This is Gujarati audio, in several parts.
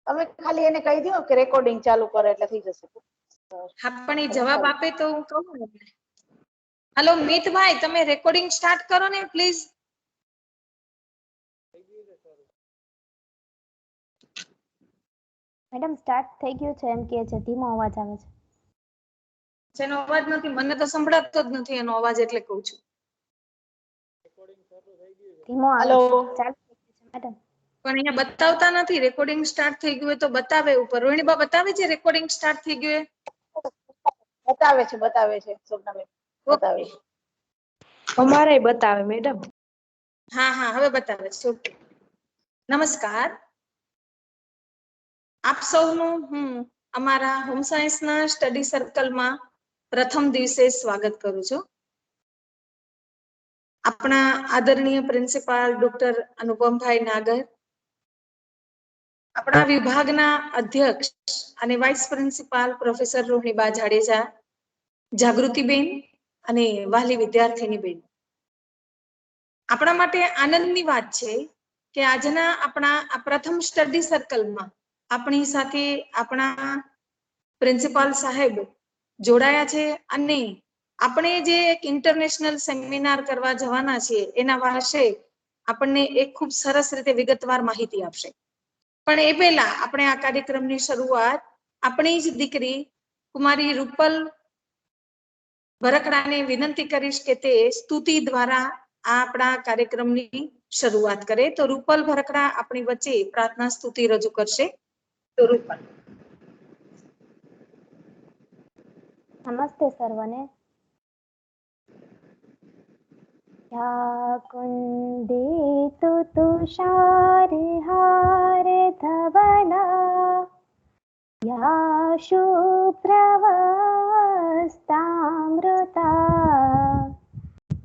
તમે ખાલી એને કહી દો કે રેકોર્ડિંગ ચાલુ કરે એટલે થઈ જશે. હા પણ એ જવાબ આપે તો હું કહું ને. હેલો મિતભાઈ, તમે રેકોર્ડિંગ સ્ટાર્ટ કરો ને પ્લીઝ. મેડમ સ્ટાર્ટ થઈ ગયું છે એમ કે છે, ધીમો અવાજ આવે છે. જેનો અવાજ નથી, મને તો સંભળાતો જ નથી એનો અવાજ, એટલે કહું છું. ધીમો આવે હેલો, છે. ચાલુ થઈ ગયું છે મેડમ. પણ અહીંયા બતાવતા નથી. રેકોર્ડિંગ સ્ટાર્ટ થઈ ગયું હોય તો બતાવે ઉપર. રોહિણીબા બતાવે છે રેકોર્ડિંગ સ્ટાર્ટ થઈ ગયું? બતાવે છે સ્વપ્નાબેન, બતાવે છે. અમારે બતાવે મેડમ. હા હા, હવે બતાવે છે. ઓકે, નમસ્કાર. આપ સૌનું હું અમારા હોમ સાયન્સના સ્ટડી સર્કલમાં પ્રથમ દિવસે સ્વાગત કરું છું. આપણા આદરણીય પ્રિન્સિપાલ ડોક્ટર અનુપમભાઈ નાગર, આપણા વિભાગના અધ્યક્ષ અને વાઇસ પ્રિન્સિપાલ પ્રોફેસર રોહિણીબા જાડેજા, જાગૃતિબેન અને વાલી વિદ્યાર્થીની બેન, આપણા માટે આનંદની વાત છે કે આજના આપણા આ પ્રથમ સ્ટડી સર્કલમાં આપણી સાથે આપણા પ્રિન્સિપાલ સાહેબ જોડાયા છે અને આપણે જે એક ઇન્ટરનેશનલ સેમિનાર કરવા જવાના છીએ એના વિશે આપણને એક ખૂબ સરસ રીતે વિગતવાર માહિતી આપશે. પણ એ પહેલા આપણે આ કાર્યક્રમની શરૂઆત આપણી જ દીકરી કુમારી રૂપલ ભરકડાને વિનંતી કરીશ કે તે સ્તુતિ દ્વારા આ આપણા કાર્યક્રમની શરૂઆત કરે. તો રૂપલ ભરકડા આપણી વચ્ચે પ્રાર્થના સ્તુતિ રજૂ કરશે. તો રૂપલ. નમસ્તે સર્વને. યા કુંદિતુ તુષારહાર ધવલા યા શુભ્રવસ્ત્રામૃતા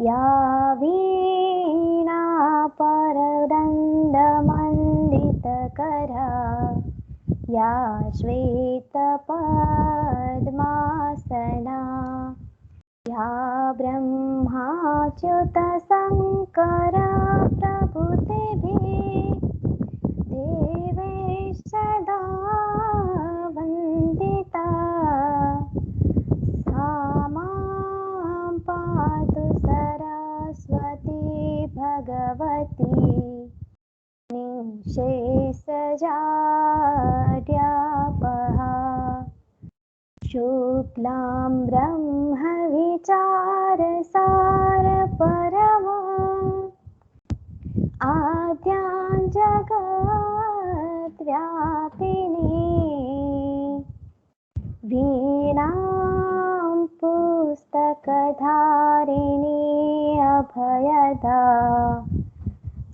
યા વીણા પરદંડમંડિતકરા યા શ્વેતપદ્માસના या ब्रह्माच्युत शङ्करा प्रभृतिभिः देवैः सदा वन्दिता सा मां पातु सरस्वती भगवती निःशेषजाड्यापहा शुक्लां ब्रह्म विचारसार परमं आद्यां जगद्व्यापिनी वीणां पुस्तकधारिणी अभयदा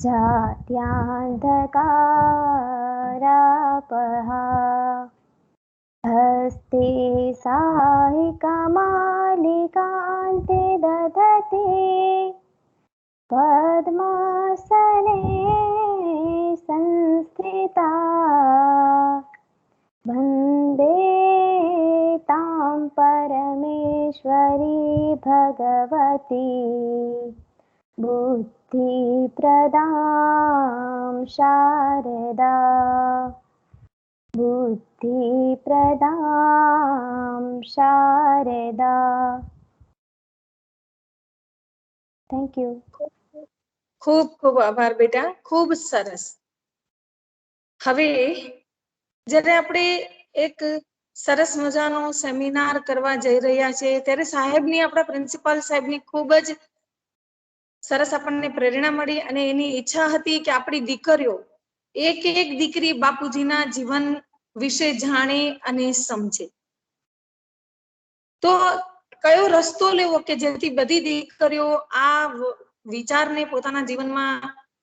जात्यान्धकारापहा हस्ते साहिकमालिकान्ते दधते पद्मासने संस्थिता वन्दे तां परमेश्वरी भगवती बुद्धिप्रदां शारदा बुद्धिप्रदां शारदा. Thank you. ખૂબ ખૂબ આભાર બેટા, ખૂબ સરસ. હવે જ્યારે આપણે એક સરસ મજાનો સેમિનાર કરવા જઈ રહ્યા છે ત્યારે સાહેબની, આપણા પ્રિન્સિપાલ સાહેબની ખૂબ જ સરસ આપણને પ્રેરણા મળી અને એની ઈચ્છા હતી કે આપણી દીકરીઓ એક એક દીકરી બાપુજીના જીવન વિશે જાણે અને સમજે. તો કયો રસ્તો લેવો કે જેથી બધી દીકરીઓ આ વિચારને પોતાના જીવનમાં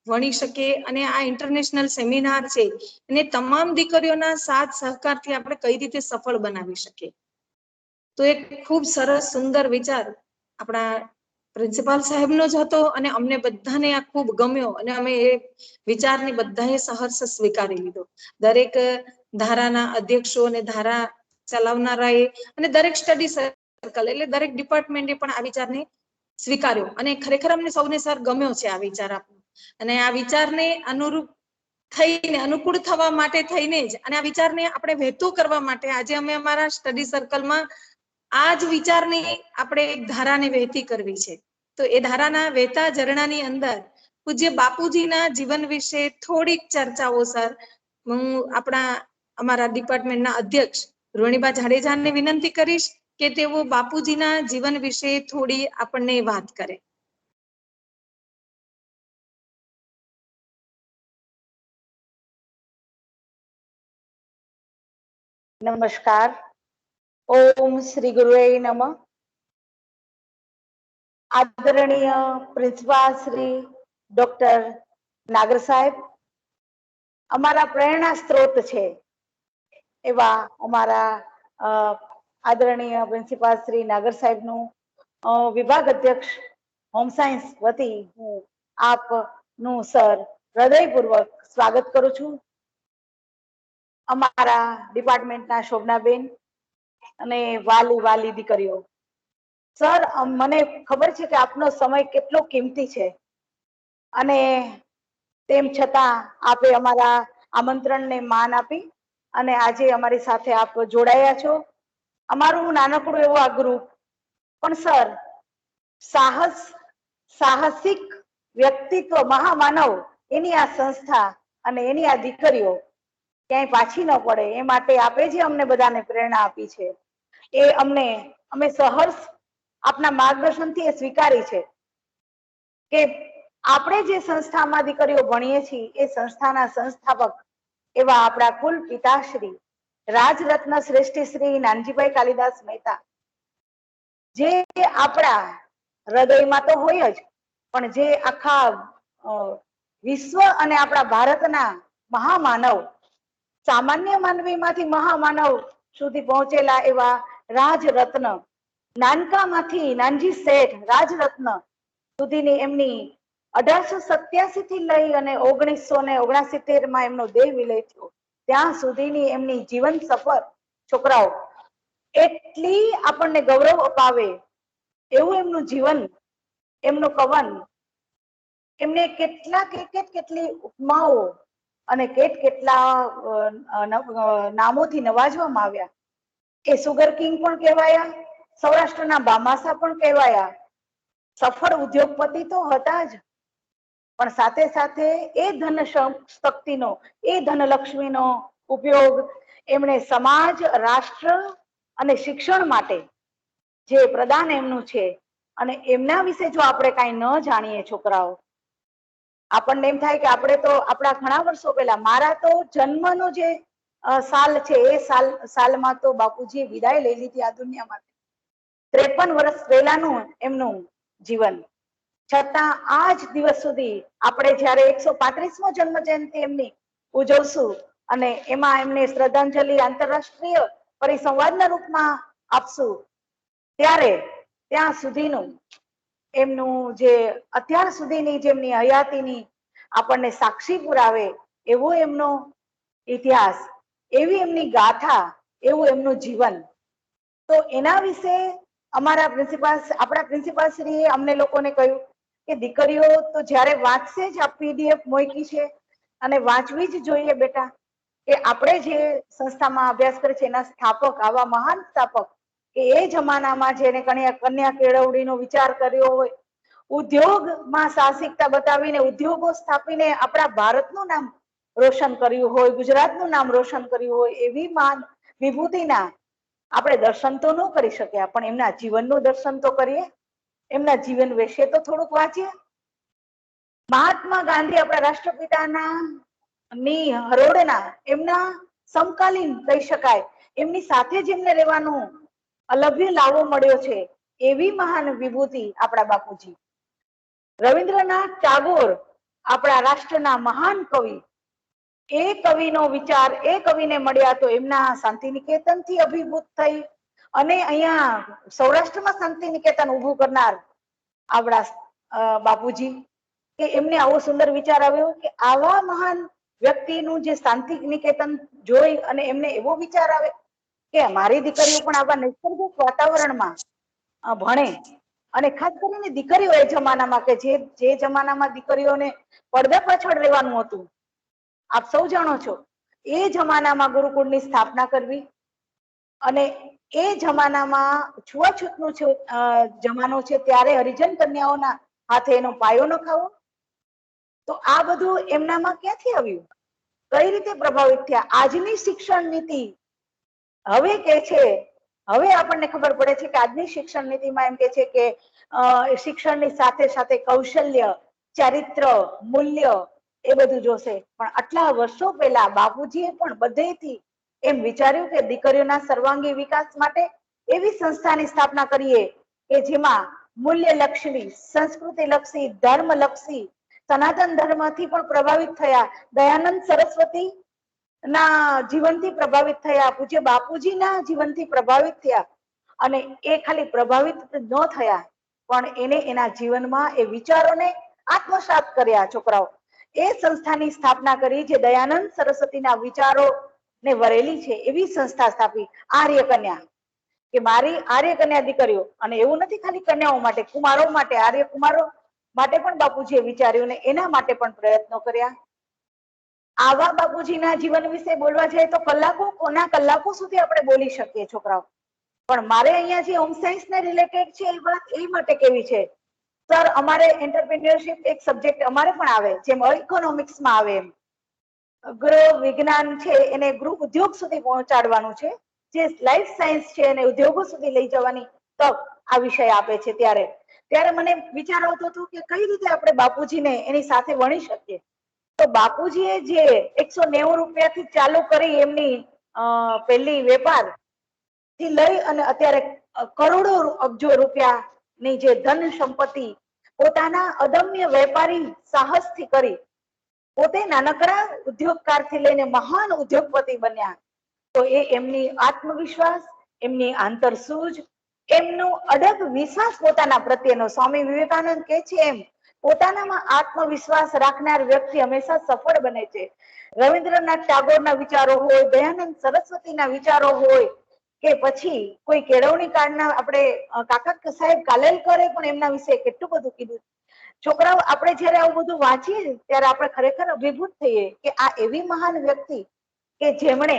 વણી શકે અને આ ઇન્ટરનેશનલ સેમિનાર છે અને તમામ દીકરીઓના સાથ સહકારથી આપણે કઈ રીતે સફળ બનાવી શકીએ. તો એક ખૂબ સરસ સુંદર વિચાર આપણા પ્રિન્સિપાલ સાહેબનો જ હતો અને અમને બધાને આ ખૂબ ગમ્યો અને અમે એ વિચારને બધાએ સહર્ષ સ્વીકારી લીધો. દરેક ધારાના અધ્યક્ષો અને ધારા ચલાવનારાએ અને દરેક સ્ટડી સર્કલ એટલે દરેક ડિપાર્ટમેન્ટે પણ આ વિચારને સ્વીકાર્યો અને ખરેખર અમને સૌને સર ગમ્યો છે આ વિચાર આપણો. અને આ વિચારને અનુરૂપ થઈને અનુકૂળ થવા માટે થઈને જ અને આ વિચારને આપણે વહેતો કરવા માટે આજે અમે અમારા સ્ટડી સર્કલમાં આ જ વિચારની આપણે એક ધારાને વહેતી કરવી છે. તો એ ધારાના વહેતા ઝરણાની અંદર પૂજ્ય બાપુજીના જીવન વિશે થોડીક ચર્ચાઓ સર હું આપણા અમારા ડિપાર્ટમેન્ટના અધ્યક્ષ રોહિણીબા જાડેજાને વિનંતી કરીશ કે તેઓ બાપુજીના જીવન વિશે થોડી આપણને વાત કરે. નમસ્કાર. ઓમ શ્રી ગુરુએ નમઃ. આદરણીય પ્રિન્સિપાલ શ્રી ડોક્ટર નાગર સાહેબ, અમારા પ્રેરણા સ્ત્રોત છે એવા અમારા આદરણીય પ્રિન્સિપાલ શ્રી નાગર સાહેબનું વિભાગ અધ્યક્ષ હોમ સાયન્સ વતી હું આપનું સર હૃદયપૂર્વક સ્વાગત કરું છું. અમારા ડિપાર્ટમેન્ટના શોભનાબેન અને વાલી દીકરીઓ, સર મને ખબર છે કે આપનો સમય કેટલો કિંમતી છે અને તેમ છતાં આપે અમારા આમંત્રણને માન આપી અને આજે અમારી સાથે આપ જોડાયા છો. અમારું નાનકડું એવું આ ગ્રુપ પણ સર સાહસિક વ્યક્તિત્વ મહામાનવ એની આ સંસ્થા અને એની આ દીકરીઓ ક્યાંય પાછી ન પડે એ માટે આપે જે અમને બધાને પ્રેરણા આપી છે એ અમે સહર્ષ આપના માર્ગદર્શનથી એ સ્વીકારી છે કે આપણે જે સંસ્થામાં દીકરીઓ ભણીએ છીએ એ સંસ્થાના સંસ્થાપક એવા આપણા કુલ પિતાશ્રી રાજરત્ન શ્રેષ્ઠ શ્રી નાનજીભાઈ કાલિદાસ મહેતા, જે આપણા હૃદયમાં તો હોય જ પણ જે આખા વિશ્વ અને આપણા ભારતના મહામાનવ, સામાન્ય માનવીમાંથી મહામાનવ સુધી પહોંચેલા એવા રાજરત્ન, નાનકામાંથી નાનજી શેઠ રાજરત્ન સુધીની એમની 1887 થી લઈ અને 1969 માં એમનો દેહ વિલય થયો ત્યાં સુધીની એમની જીવન સફર છોકરાઓ એટલી આપણને ગૌરવ અપાવે એવું એમનું જીવન, એમનું કવન, એમને કેટલી ઉપમાઓ અને કેટલા નામોથી નવાજવામાં આવ્યા. એ સુગર કિંગ પણ કહેવાયા, સૌરાષ્ટ્રના બામાસા પણ કહેવાયા. સફળ ઉદ્યોગપતિ તો હતા જ, પણ સાથે સાથે એ ધન શક્તિનો, એ ધનલક્ષ્મીનો ઉપયોગ એમણે સમાજ, રાષ્ટ્ર અને શિક્ષણ માટે જે પ્રદાન એમનું છે અને એમના વિશે જો આપણે કાંઈ ન જાણીએ છોકરાઓ, આપણને એમ થાય કે આપણે તો આપણા ઘણા વર્ષો પહેલા, મારા તો જન્મનો જે સાલ છે એ સાલમાં તો બાપુજીએ વિદાય લઈ લીધી આ દુનિયામાંથી. 53 વર્ષ પહેલાનું એમનું જીવન, છતાં આજ દિવસ સુધી આપણે જયારે 135મો જન્મ જયંતિ એમની ઉજવશું અને એમાં એમને શ્રદ્ધાંજલિ આંતરરાષ્ટ્રીય પરિસંવાદના રૂપમાં આપશું, ત્યારે ત્યાં સુધીનું એમનું જે અત્યાર સુધીની જેમની હયાતીની આપણને સાક્ષી પુરાવે એવો એમનો ઇતિહાસ, એવી એમની ગાથા, એવું એમનું જીવન. તો એના વિશે આપણા પ્રિન્સિપાલ શ્રીએ અમને લોકોને કહ્યું કે દીકરીઓ તો જ્યારે વાંચશે જ, આ PDF મૂકી છે અને વાંચવી જ જોઈએ બેટા, કે આપણે જે સંસ્થામાં અભ્યાસ કરે છે એના સ્થાપક, આવા મહાન સ્થાપક કે એ જમાનામાં જેને કન્યા કેળવણીનો વિચાર કર્યો હોય, ઉદ્યોગમાં સાહસિકતા બતાવીને ઉદ્યોગો સ્થાપીને આપણા ભારતનું નામ રોશન કર્યું હોય, ગુજરાતનું નામ રોશન કર્યું હોય, એવી મહાન વિભૂતિના આપણે દર્શન તો ન કરી શક્યા પણ એમના જીવનનું દર્શન તો કરીએ, એમના જીવન વિશે તો થોડુંક વાંચીએ. મહાત્મા ગાંધી આપણા રાષ્ટ્રપિતાના ની હરોળના એમના સમકાલીન કહી શકાય, એમની સાથે જ એમને રહેવાનો અલભ્ય લાવો મળ્યો છે એવી મહાન વિભૂતિ આપણા બાપુજી. રવિન્દ્રનાથ ટાગોર આપણા રાષ્ટ્રના મહાન કવિ, એ કવિનો વિચાર એ કવિને મળ્યા તો એમના શાંતિ નિકેતનથી અભિભૂત થઈ અને અહીંયા સૌરાષ્ટ્રમાં શાંતિ નિકેતન ઊભું કરનાર આપણા બાપુજી, કે એમને આવો સુંદર વિચાર આવ્યો કે આવા મહાન વ્યક્તિનું જે શાંતિ નિકેતન જોઈ અને એમને એવો વિચાર આવે કે મારી દીકરીઓ પણ આવા નૈસર્ગિક વાતાવરણમાં ભણે. અને ખાસ કરીને દીકરીઓ એ જમાનામાં કે જે જમાનામાં દીકરીઓને પડદા પાછળ રહેવાનું હતું, આપ સૌ જાણો છો એ જમાનામાં ગુરુકુળની સ્થાપના કરવી અને એ જમાનામાં છૂઆછૂતનો જમાનો છે ત્યારે હરિજન કન્યાઓના હાથે એનો પાયો નખાવો, તો આ બધું એમનામાં ક્યાંથી આવ્યું, કઈ રીતે પ્રભાવિત થયા? આજની શિક્ષણ નીતિ હવે કે છે, હવે આપણને ખબર પડે છે કે આજની શિક્ષણ નીતિમાં એમ કે છે કે શિક્ષણની સાથે સાથે કૌશલ્ય, ચારિત્ર, મૂલ્ય એ બધું જોશે. પણ આટલા વર્ષો પહેલા બાપુજીએ પણ બધેથી એમ વિચાર્યું કે દીકરીઓના સર્વાંગી વિકાસ માટે એવી સંસ્થાની સ્થાપના કરીએ કે જેમાં મૂલ્યલક્ષી, સંસ્કૃતિલક્ષી, ધર્મલક્ષી, સનાતન ધર્મથી પણ પ્રભાવિત થયા, દયાનંદ સરસ્વતી ના જીવનથી પ્રભાવિત થયા, પૂજ્ય બાપુજીના જીવનથી પ્રભાવિત થયા. અને એ ખાલી પ્રભાવિત ન થયા પણ એને એના જીવનમાં એ વિચારોને આત્મસાત કર્યા. છોકરાઓ, એ સંસ્થાની સ્થાપના કરી જે દયાનંદ સરસ્વતીના વિચારો ને વરેલી છે એવી સંસ્થા સ્થાપી, આર્ય કન્યા. કે મારી આર્ય કન્યા દીકરીઓ, અને એવું નથી ખાલી કન્યાઓ માટે, કુમારો માટે, આર્ય કુમારો માટે પણ બાપુજીએ વિચાર્યું ને એના માટે પણ પ્રયત્નો કર્યા. આવા બાપુજીના જીવન વિશે બોલવા જાય તો કલાકો સુધી આપણે બોલી શકીએ છોકરાઓ. પણ મારે અહીંયા જે હોમ સાયન્સ ને રિલેટેડ છે એ વાત એ માટે કેવી છે, સર અમારે એન્ટરપ્રિન્યોરશિપ એક સબ્જેક્ટ અમારે પણ આવે, જેમ ઇકોનોમિક્સમાં આવે એમ ગૃહ વિજ્ઞાન છે એને ગૃહ ઉદ્યોગ સુધી પહોંચાડવાનું છે, જે લાઈફ સાયન્સ છે એને ઉદ્યોગો સુધી લઈ જવાની તક આ વિષય આપે છે. ત્યારે મને વિચાર આવતો હતો કે કઈ રીતે આપણે બાપુજીને એની સાથે વણી શકીએ. તો બાપુજીએ જે 190 રૂપિયાથી ચાલુ કરી એમની પહેલી વેપાર થી લઈ અને અત્યારે કરોડો અબજો રૂપિયાની જે ધન સંપત્તિ પોતાના અદમ્ય વેપારી સાહસથી કરી પોતે નાનકડા ઉદ્યોગકારથી લઈને મહાન ઉદ્યોગપતિ બન્યા. તો એ એમની આત્મવિશ્વાસ, એમની આંતરસૂઝ, એમનો અડગ વિશ્વાસ પોતાના પ્રત્યેનો, સ્વામી વિવેકાનંદ કે છે એમ પોતાનામાં આત્મવિશ્વાસ રાખનાર વ્યક્તિ હંમેશા સફળ બને છે. રવિન્દ્રનાથ ટાગોરના વિચારો હોય, દયાનંદ સરસ્વતીના વિચારો હોય કે પછી કોઈ કેળવણી કાળના આપણે કાકા સાહેબ કાલેલકરે પણ એમના વિશે કેટલું બધું કીધું. છોકરાઓ, આપણે જયારે આવું બધું વાંચીએ ત્યારે આપણે ખરેખર અભિભૂત થઈએ કે આ એવી મહાન વ્યક્તિ કે જેમણે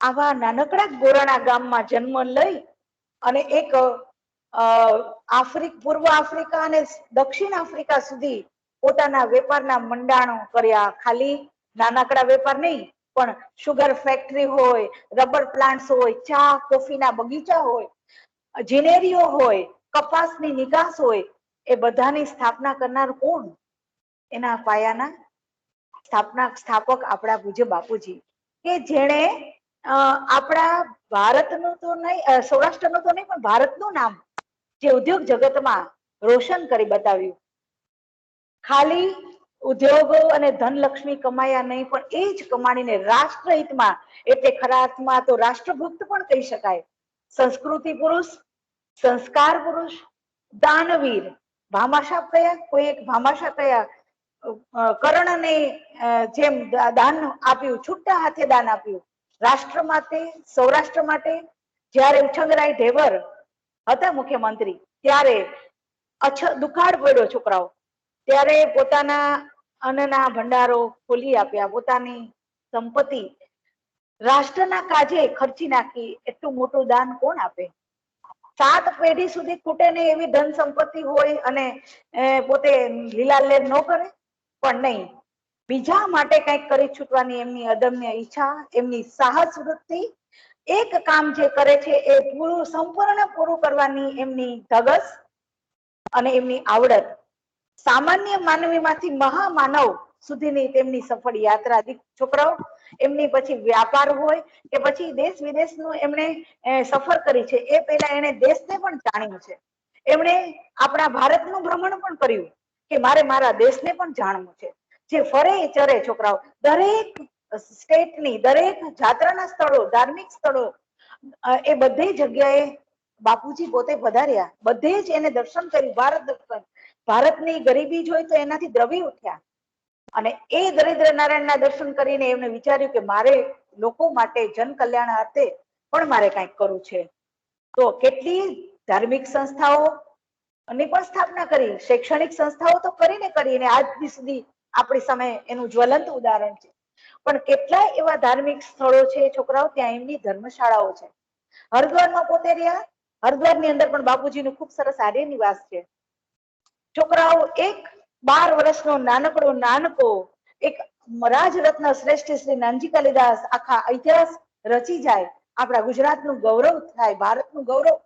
આવા નાનકડા ગોરાણા ગામમાં જન્મ લઈ અને એક પૂર્વ આફ્રિકા અને દક્ષિણ આફ્રિકા સુધી પોતાના વેપારના મંડાણો કર્યા. ખાલી નાનકડા વેપાર નહીં પણ સુગર ફેક્ટરી હોય, રબર પ્લાન્ટ્સ હોય, ચા કોફીના બગીચા હોય, જીનેરીઓ હોય, કપાસની નિકાસ હોય, એ બધાની સ્થાપના કરનાર કોણ? એના પાયાના સ્થાપક આપણા પૂજ્ય બાપુજી, કે જેણે આપણા ભારતનું તો નહીં, સૌરાષ્ટ્રનું તો નહીં પણ ભારતનું નામ જે ઉદ્યોગ જગતમાં રોશન કરી બતાવ્યું. ખાલી ઉદ્યોગો અને ધનલક્ષ્મી કમાયા નહીં પણ એ જ કમાણીને રાષ્ટ્રહિતમાં, એટલે ખરા અર્થમાં તો રાષ્ટ્રભક્ત પણ કહી શકાય. સંસ્કૃતિ પુરુષ, સંસ્કાર પુરુષ, દાનવીર. ભામાશા કયા? કોઈ એક ભામાશા કયા? કર્ણને જેમ દાન આપ્યું, છૂટા હાથે દાન આપ્યું રાષ્ટ્ર માટે, સૌરાષ્ટ્ર માટે. જ્યારે ઉછંગરાય ઢેબર હતા મુખ્યમંત્રી ત્યારે દુકાળ પડ્યો છોકરાઓ, ત્યારે પોતાના અન્નના ભંડારો ખોલી આપ્યા, પોતાની સંપત્તિ રાષ્ટ્રના કાજે ખર્ચી નાખી. એટલું મોટું દાન કોણ આપે? 7 પેઢી સુધી ખૂટે નહીં એવી ધન સંપત્તિ હોય અને પોતે લીલા લેર ન કરે? પણ નહીં, બીજા માટે કંઈક કરી છૂટવાની એમની અદમ્ય ઈચ્છા, એમની સાહસ વૃત્તિ, એક કામ જે કરે છે એ સંપૂર્ણ પૂરું કરવાની એમની ધગસ અને એમની આવડત, સામાન્ય માનવીમાંથી મહામાનવ સુધીની તેમની સફળ યાત્રા. છોકરાઓ, એમની પછી વ્યાપાર હોય કે પછી દેશ વિદેશનું એમણે સફર કરી છે. એ પહેલા એને દેશને પણ જાણ્યું છે. એમણે આપણા ભારતનું ભ્રમણ પણ કર્યું કે મારે મારા દેશને પણ જાણવું છે. જે ફરે ચરે છોકરાઓ, દરેક સ્ટેટની દરેક જાત્રાના સ્થળો, ધાર્મિક સ્થળો, એ બધી જગ્યાએ બાપુજી પોતે પધાર્યા. બધે જ એને દર્શન કર્યું, ભારત દર્શન. ભારતની ગરીબી જોઈ તો એનાથી દ્રવી ઉઠ્યા અને એ દરિદ્ર નારાયણના દર્શન કરીને એમને વિચાર્યું કે મારે લોકો માટે જન કલ્યાણ અર્થે પણ મારે કંઈક કરવું છે. તો કેટલી ધાર્મિક સંસ્થાઓ ની પણ સ્થાપના કરી, શૈક્ષણિક સંસ્થાઓ તો કરીને આજ સુધી આપણી સામે એનું જ્વલંત ઉદાહરણ છે. પણ કેટલાય એવા ધાર્મિક સ્થળો છે છોકરાઓ, ત્યાં એમની ધર્મશાળાઓ છે. હરિદ્વારમાં પોતે રહ્યા, હરિદ્વારની અંદર પણ બાપુજીનું ખૂબ સરસ આર્ય નિવાસ છે. છોકરાઓ, એક 12 વર્ષનો નાનકો એક રાજરત્ન શ્રેષ્ઠ શ્રી નાનજી કાલિદાસ આખા ઇતિહાસ રચી જાય, આપણા ગુજરાતનું ગૌરવ થાય, ભારતનું ગૌરવ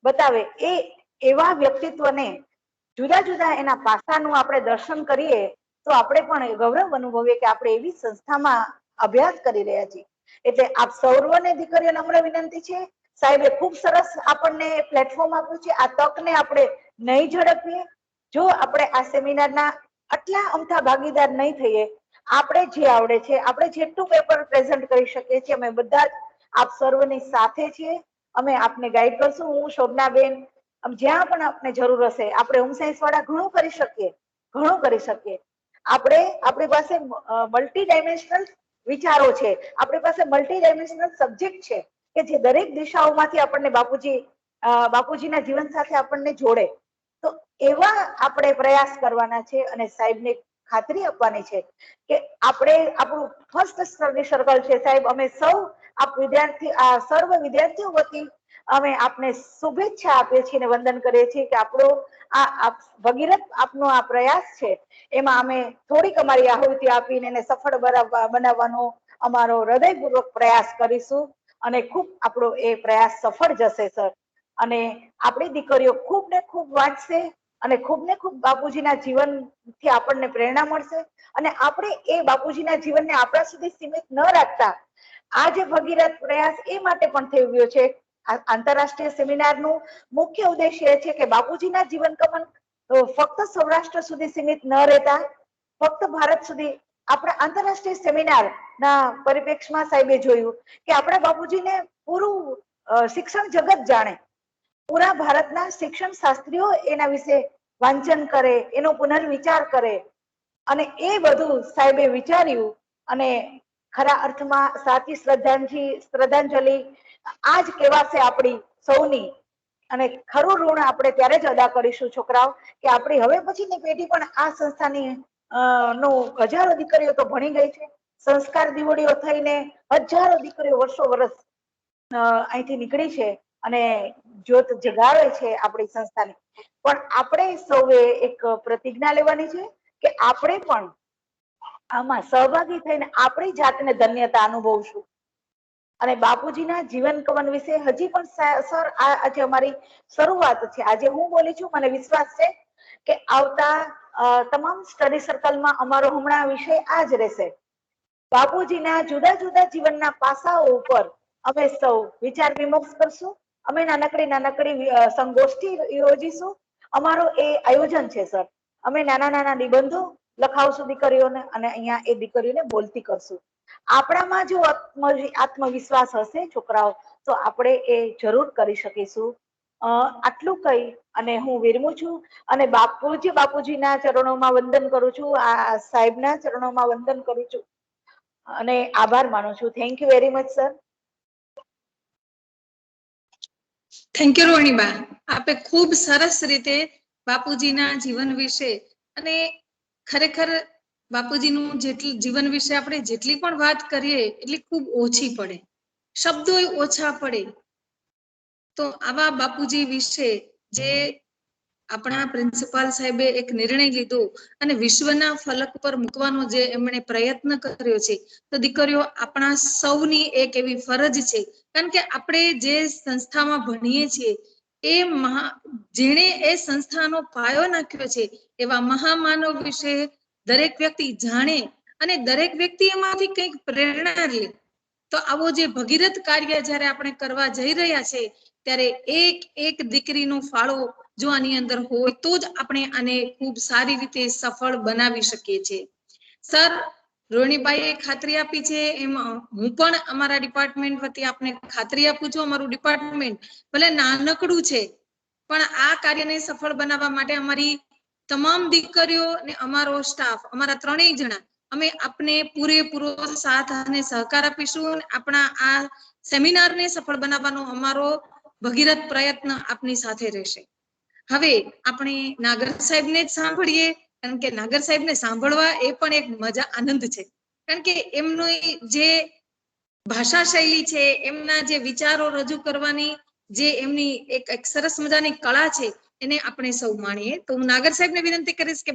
બતાવે, એ એવા વ્યક્તિત્વને જુદા જુદા એના પાસાનું આપણે દર્શન કરીએ તો આપણે પણ ગૌરવ અનુભવીએ કે આપણે એવી સંસ્થામાં અભ્યાસ કરી રહ્યા છીએ. એટલે આપ સૌને દીકરીઓને નમ્ર વિનંતી છે, સાહેબે ખૂબ સરસ આપણને પ્લેટફોર્મ આપ્યું છે. આ તકને આપણે નહીં ઝડપીએ. જો આપણે આ સેમિનારના આટલા અમથા ભાગીદાર નહીં થઈએ, આપણે જે આવડે છે, આપણે જેટલું પેપર પ્રેઝન્ટ કરી શકીએ છીએ, અમે બધા જ આપ સર્વની સાથે છીએ. અમે આપને ગાઈડ કરશું. હું, શોભનાબેન, જ્યાં પણ આપને જરૂર હશે, આપણે હોમ સાયન્સ વાળા ઘણું કરી શકીએ. આપણી પાસે મલ્ટી ડાયમેન્શનલ વિચારો છે, આપણી પાસે મલ્ટી ડાયમેન્શનલ સબ્જેક્ટ છે કે જે દરેક દિશાઓમાંથી આપણને બાપુજીના જીવન સાથે આપણને જોડે. તો એવા આપણે પ્રયાસ કરવાના છે અને સાહેબને ખાતરી આપવાની છે કે આપણું ફર્સ્ટ સ્ટડી સર્કલ છે સાહેબ. અમે સૌ સર્વ વિદ્યાર્થીઓ વતી અમે આપને શુભેચ્છા આપીએ છીએ અને વંદન કરીએ છીએ કે આપણો આ ભગીરથ આપનો આ પ્રયાસ છે, એમાં અમે થોડીક અમારી આહુતિ આપીને એને સફળ બનાવવાનો અમારો હૃદયપૂર્વક પ્રયાસ કરીશું અને ખૂબ આપણો એ પ્રયાસ સફળ જશે સર. અને આપણી દીકરીઓ ખૂબ ને ખૂબ વાંચશે અને ખૂબ ને ખૂબ બાપુજીના જીવનથી આપણને પ્રેરણા મળશે. અને આપણે એ બાપુજીના જીવનને આપણા સુધી સીમિત ન રાખતા આ જે ભગીરથ પ્રયાસ એ માટે પણ થઈ ગયો છે. આંતરરાષ્ટ્રીય સેમિનારનું મુખ્ય ઉદ્દેશ્ય એ છે કે બાપુજીના જીવન કમન ફક્ત સૌરાષ્ટ્ર સુધી સીમિત ન રહેતા ફક્ત ભારત સુધી, આપણા આંતરરાષ્ટ્રીય સેમિનાર ના પરિપ્રેક્ષમાં સાહેબે જોયું કે આપણા બાપુજીને પૂરું શિક્ષણ જગત જાણે, પૂરા ભારતના શિક્ષણ શાસ્ત્રીઓ એના વિશે વાંચન કરે, એનો પુનર્વિચાર કરે. અને એ બધું સાહેબે વિચાર્યું અને ખરા અર્થમાં સાચી શ્રદ્ધાંજલિ આજ કહેવાશે આપણી સૌની. અને ખરું ઋણ આપણે ત્યારે જ અદા કરીશું છોકરાઓ કે આપણી હવે પછીની પેઢી પણ આ સંસ્થાની નો હજારો દીકરીઓ તો ભણી ગઈ છે. સંસ્કાર દીવડીઓ થઈને હજારો દીકરીઓ વર્ષો વર્ષ અહીંથી નીકળી છે અને જ્યોત જગાવે છે આપણી સંસ્થાની. પણ આપણે સૌએ એક પ્રતિજ્ઞા લેવાની છે કે આપણે પણ આમાં સહભાગી થઈને આપણી જાતને ધન્યતા અનુભવશું. અને બાપુજીના જીવન કવન વિશે હજી પણ સર આજે અમારી શરૂઆત છે. આજે હું બોલી છું, મને વિશ્વાસ છે કે આવતા તમામ સ્ટડી સર્કલમાં અમારો હમણાં વિષય આ જ રહેશે. બાપુજીના જુદા જુદા જીવનના પાસાઓ ઉપર અમે સૌ વિચાર વિમર્શ કરશું. અમે નાનકડી સંગોષ્ઠી યોજીશું. અમારો એ આયોજન છે સર. અમે નાના નાના નિબંધો લખાવશું દીકરીઓને અને અહીંયા એ દીકરીઓને બોલતી કરશું. આપણામાં જો આત્મવિશ્વાસ હશે છોકરાઓ તો આપણે એ જરૂર કરી શકીશું. આટલું કહી અને હું વિરમું છું અને બાપુજીના ચરણોમાં વંદન કરું છું, આ સાહેબના ચરણોમાં વંદન કરું છું અને આભાર માનું છું. Thank you very much sir. Thank you Rohiniba. આપે ખૂબ સરસ રીતે બાપુજીના જીવન વિશે અને ખરેખર બાપુજીનું જીવન વિશે આપણે જેટલી પણ વાત કરીએ એટલી ખૂબ ઓછી પડે, શબ્દો ઓછા પડે. તો આવા બાપુજી વિશે જે આપણા પ્રિન્સિપાલ સાહેબે એક નિર્ણય લીધો અને વિશ્વના ફલક પર મૂકવાનો જે એમણે પ્રયત્ન કર્યો છે, તો દીકરીઓ આપણા સૌની એક એવી ફરજ છે. કારણ કે આપણે જે સંસ્થામાં ભણીએ છીએ જેણે એ સંસ્થાનો પાયો નાખ્યો છે, એવા મહામાનવ વિશે દરેક વ્યક્તિ જાણે અને દરેક વ્યક્તિ એમાંથી કંઈક પ્રેરણા લે. તો આવો જે ભગીરથ કાર્ય જ્યારે આપણે કરવા જઈ રહ્યા છે ત્યારે એક એક દીકરીનો ફાળો જો આની અંદર હોય તો જ આપણે આને ખૂબ સારી રીતે સફળ બનાવી શકીએ છીએ. સર, રોહિણીબાઈએ ખાતરી આપી છે એમ હું પણ અમારા ડિપાર્ટમેન્ટ વતી આપને ખાતરી આપું છું. અમારું ડિપાર્ટમેન્ટ ભલે નાનકડું છે પણ આ કાર્યને સફળ બનાવવા માટે અમારી તમામ દીકરીઓ અને અમારો સ્ટાફ, અમારા 3 જણા, અમે આપને પૂરેપૂરો સાથ અને સહકાર આપીશું. આપણા આ સેમિનારને સફળ બનાવવાનો અમારો ભગીરથ પ્રયત્ન આપની સાથે રહેશે. હવે આપણે નાગર સાહેબને જ સાંભળીએ, કારણ કે નાગર સાહેબને સાંભળવા એ પણ એક મજા આનંદ છે. કારણ કે એમનો જે ભાષા શૈલી છે, એમના જે વિચારો રજૂ કરવાની જે એમની એક સરસ મજાની કળા છે, એને આપણે સૌ માણીએ. તો હું નાગર સાહેબને વિનંતી કરીશ કે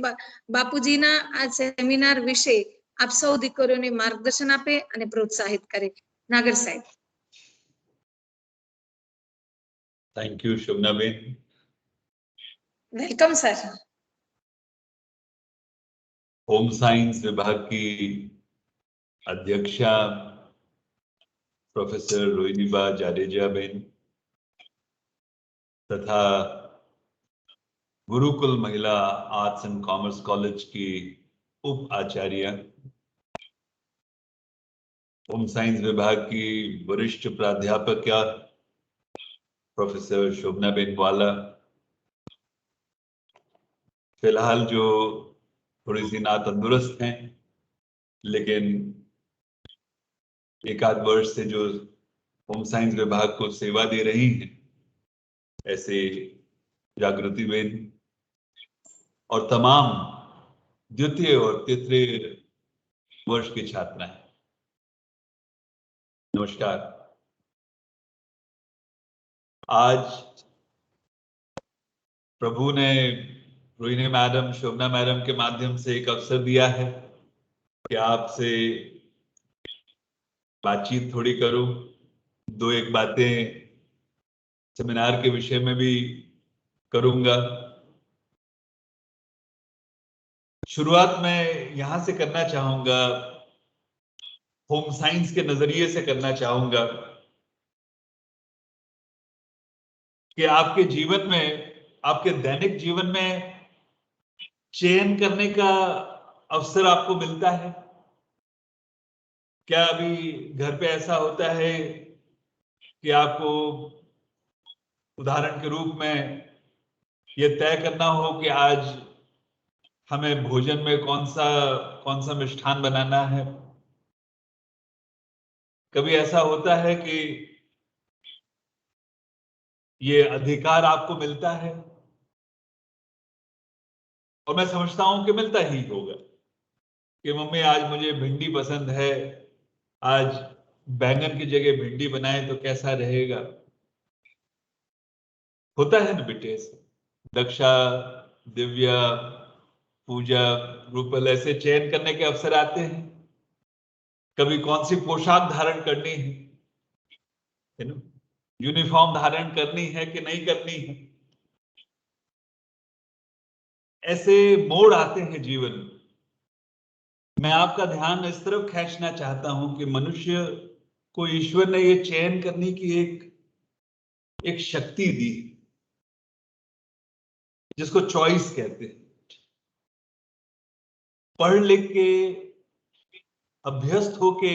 બાપુજીના આ સેમિનાર વિશે આપ સૌ દીકરીઓને માર્ગદર્શન આપે અને પ્રોત્સાહિત કરે. નાગર સાહેબ. Thank you Shobhanaben. Welcome sir. Home science विभाग की अध्यक्षा प्रोफेसर रोहिणीबा जाडेजा बेन तथा गुरुकुल महिला आर्ट्स एंड कॉमर्स कॉलेज की उप आचार्य, होम साइंस विभाग की वरिष्ठ प्राध्यापक प्रोफेसर शोभनाबेन वाला, फिलहाल जो थोड़ी सी ना तंदुरुस्त हैं लेकिन एक आध वर्ष से जो होम साइंस विभाग को सेवा दे रही हैं, ऐसे जागृति बेन और तमाम द्वितीय और तृतीय वर्ष की छात्राएं, नमस्कार. आज प्रभु ने रोहिणी मैडम, शोभना मैडम के माध्यम से एक अवसर दिया है कि आपसे बातचीत थोड़ी करूं, दो एक बातें सेमिनार के विषय में भी करूंगा. शुरुआत मैं यहां से करना चाहूंगा, होम साइंस के नजरिए से करना चाहूंगा कि आपके जीवन में, आपके दैनिक जीवन में चयन करने का अवसर आपको मिलता है क्या? अभी घर पे ऐसा होता है कि आपको उदाहरण के रूप में यह तय करना हो कि आज हमें भोजन में कौन सा मिष्ठान बनाना है. कभी ऐसा होता है कि ये अधिकार आपको मिलता है, और मैं समझता हूं कि मिलता ही होगा कि मम्मी आज मुझे भिंडी पसंद है, आज बैंगन की जगह भिंडी बनाए तो कैसा रहेगा. होता है ना बेटे. दक्षा, दिव्या, पूजा, रूपल ऐसे चयन करने के अवसर आते हैं. कभी कौन सी पोशाक धारण करनी है ना, यूनिफॉर्म धारण करनी है कि नहीं करनी है. ऐसे मोड़ आते हैं जीवन में. मैं आपका ध्यान इस तरफ खींचना चाहता हूं कि मनुष्य को ईश्वर ने ये चयन करने की एक शक्ति दी, जिसको चॉइस कहते हैं. पढ़ लिख के, अभ्यस्त होके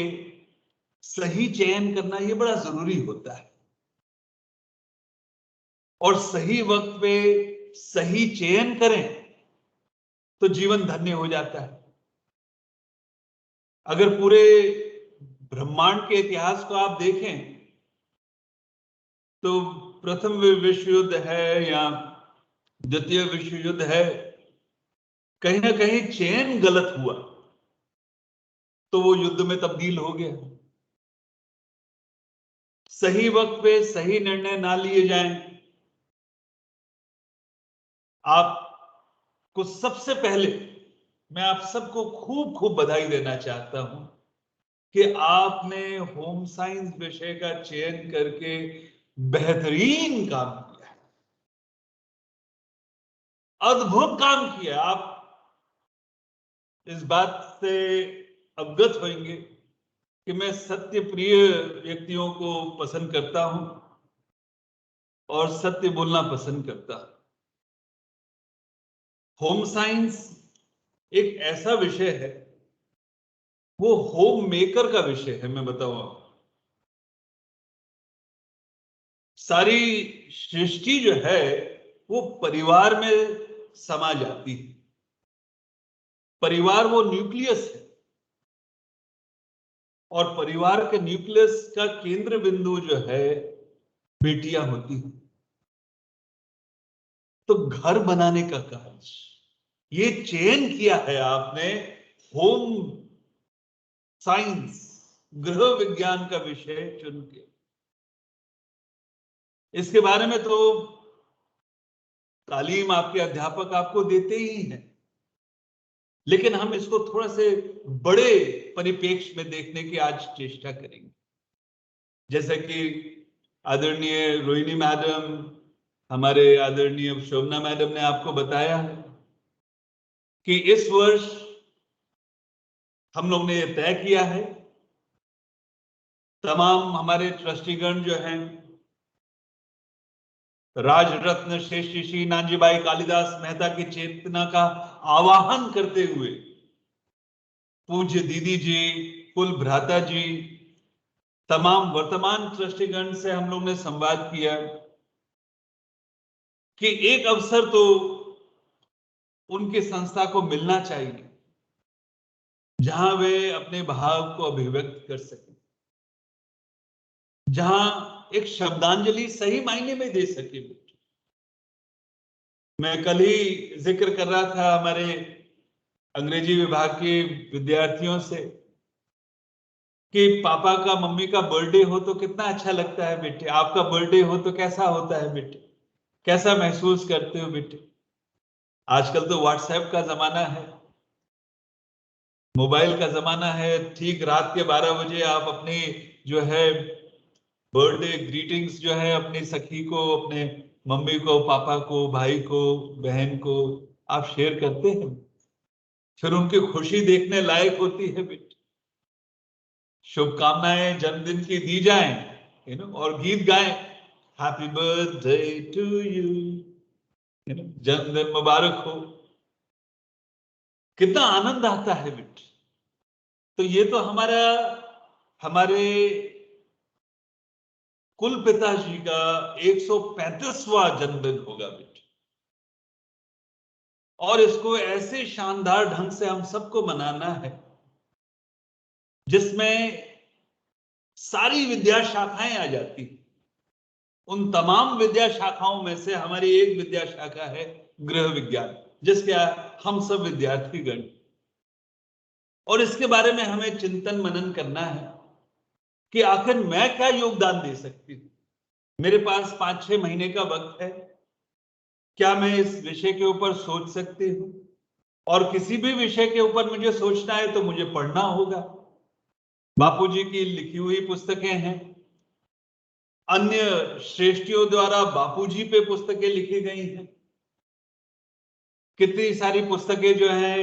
सही चयन करना ये बड़ा जरूरी होता है, और सही वक्त पे सही चयन करें तो जीवन धन्य हो जाता है. अगर पूरे ब्रह्मांड के इतिहास को आप देखें तो प्रथम विश्व युद्ध है या द्वितीय विश्व युद्ध है, कहीं ना कहीं चयन गलत हुआ तो वो युद्ध में तब्दील हो गया. सही वक्त पे सही निर्णय ना लिए जाएं. आपको सबसे पहले मैं आप सबको खूब खूब बधाई देना चाहता हूं कि आपने होम साइंस विषय का चयन करके बेहतरीन काम किया, अद्भुत काम किया. आप इस बात से अवगत होंगे कि मैं सत्य प्रिय व्यक्तियों को पसंद करता हूं और सत्य बोलना पसंद करता हूं. होम साइंस एक ऐसा विषय है, वो होम मेकर का विषय है. मैं बताऊं, सारी सृष्टि जो है वो परिवार में समा जाती है. परिवार वो न्यूक्लियस है, और परिवार के न्यूक्लियस का केंद्र बिंदु जो है बेटियां होती हैं. तो घर बनाने का कार्य ये चयन किया है आपने, होम साइंस, गृह विज्ञान का विषय चुन के, इसके बारे में तो तालीम आपके अध्यापक आपको देते ही हैं, लेकिन हम इसको थोड़ा से बड़े परिप्रेक्ष्य में देखने की आज चेष्टा करेंगे। जैसे कि आदरणीय रोहिणी मैडम, हमारे आदरणीय शोभना मैडम ने आपको बताया है कि इस वर्ष हम लोग ने ये तय किया है, तमाम हमारे ट्रस्टीगण जो हैं, राजरत्न श्रेष्ठ श्री नानजीभाई कालिदास मेहता की चेतना का आवाहन करते हुए पूज्य दीदी जी, कुल भ्राता जी, तमाम वर्तमान ट्रस्टीगण से हम लोग ने संवाद किया कि एक अवसर तो उनकी संस्था को मिलना चाहिए जहां वे अपने भाव को अभिव्यक्त कर सकें, जहां एक शब्दांजलि सही मायने में दे सके। मैं कल ही जिक्र कर रहा था हमारे अंग्रेजी विभाग के विद्यार्थियों से कि पापा का मम्मी का बर्थडे हो तो कितना अच्छा लगता है बेटे, आपका बर्थडे हो तो कैसा होता है बेटे, कैसा महसूस करते हो बेटे। आजकल तो व्हाट्सएप का जमाना है, मोबाइल का जमाना है, ठीक रात के 12 बजे आप अपनी जो है बर्थडे ग्रीटिंग्स जो है अपनी सखी को, अपने मम्मी को, पापा को, भाई को, बहन को आप शेयर करते हैं, फिर उनकी खुशी देखने लायक होती है बेटे। शुभकामनाएं जन्मदिन की दी जाएं, और गीत गाएं, हैप्पी बर्थडे टू यू, जन्मदिन मुबारक हो, कितना आनंद आता है बेटे। तो ये तो हमारे कुल पिताजी का 135वां जन्मदिन होगा बेटे, और इसको ऐसे शानदार ढंग से हम सबको मनाना है जिसमें सारी विद्या शाखाएं आ जाती हैं। उन तमाम विद्या शाखाओं में से हमारी एक विद्या शाखा है गृह विज्ञान, जिसके हम सब विद्यार्थीगण, और इसके बारे में हमें चिंतन मनन करना है कि आखिर मैं क्या योगदान दे सकती हूं। मेरे पास 5-6 महीने का वक्त है, क्या मैं इस विषय के ऊपर सोच सकती हूं? और किसी भी विषय के ऊपर मुझे सोचना है तो मुझे पढ़ना होगा। बापूजी की लिखी हुई पुस्तकें हैं, अन्य श्रेष्ठियों द्वारा बापूजी पे पुस्तकें लिखी गई हैं, कितनी सारी पुस्तकें जो हैं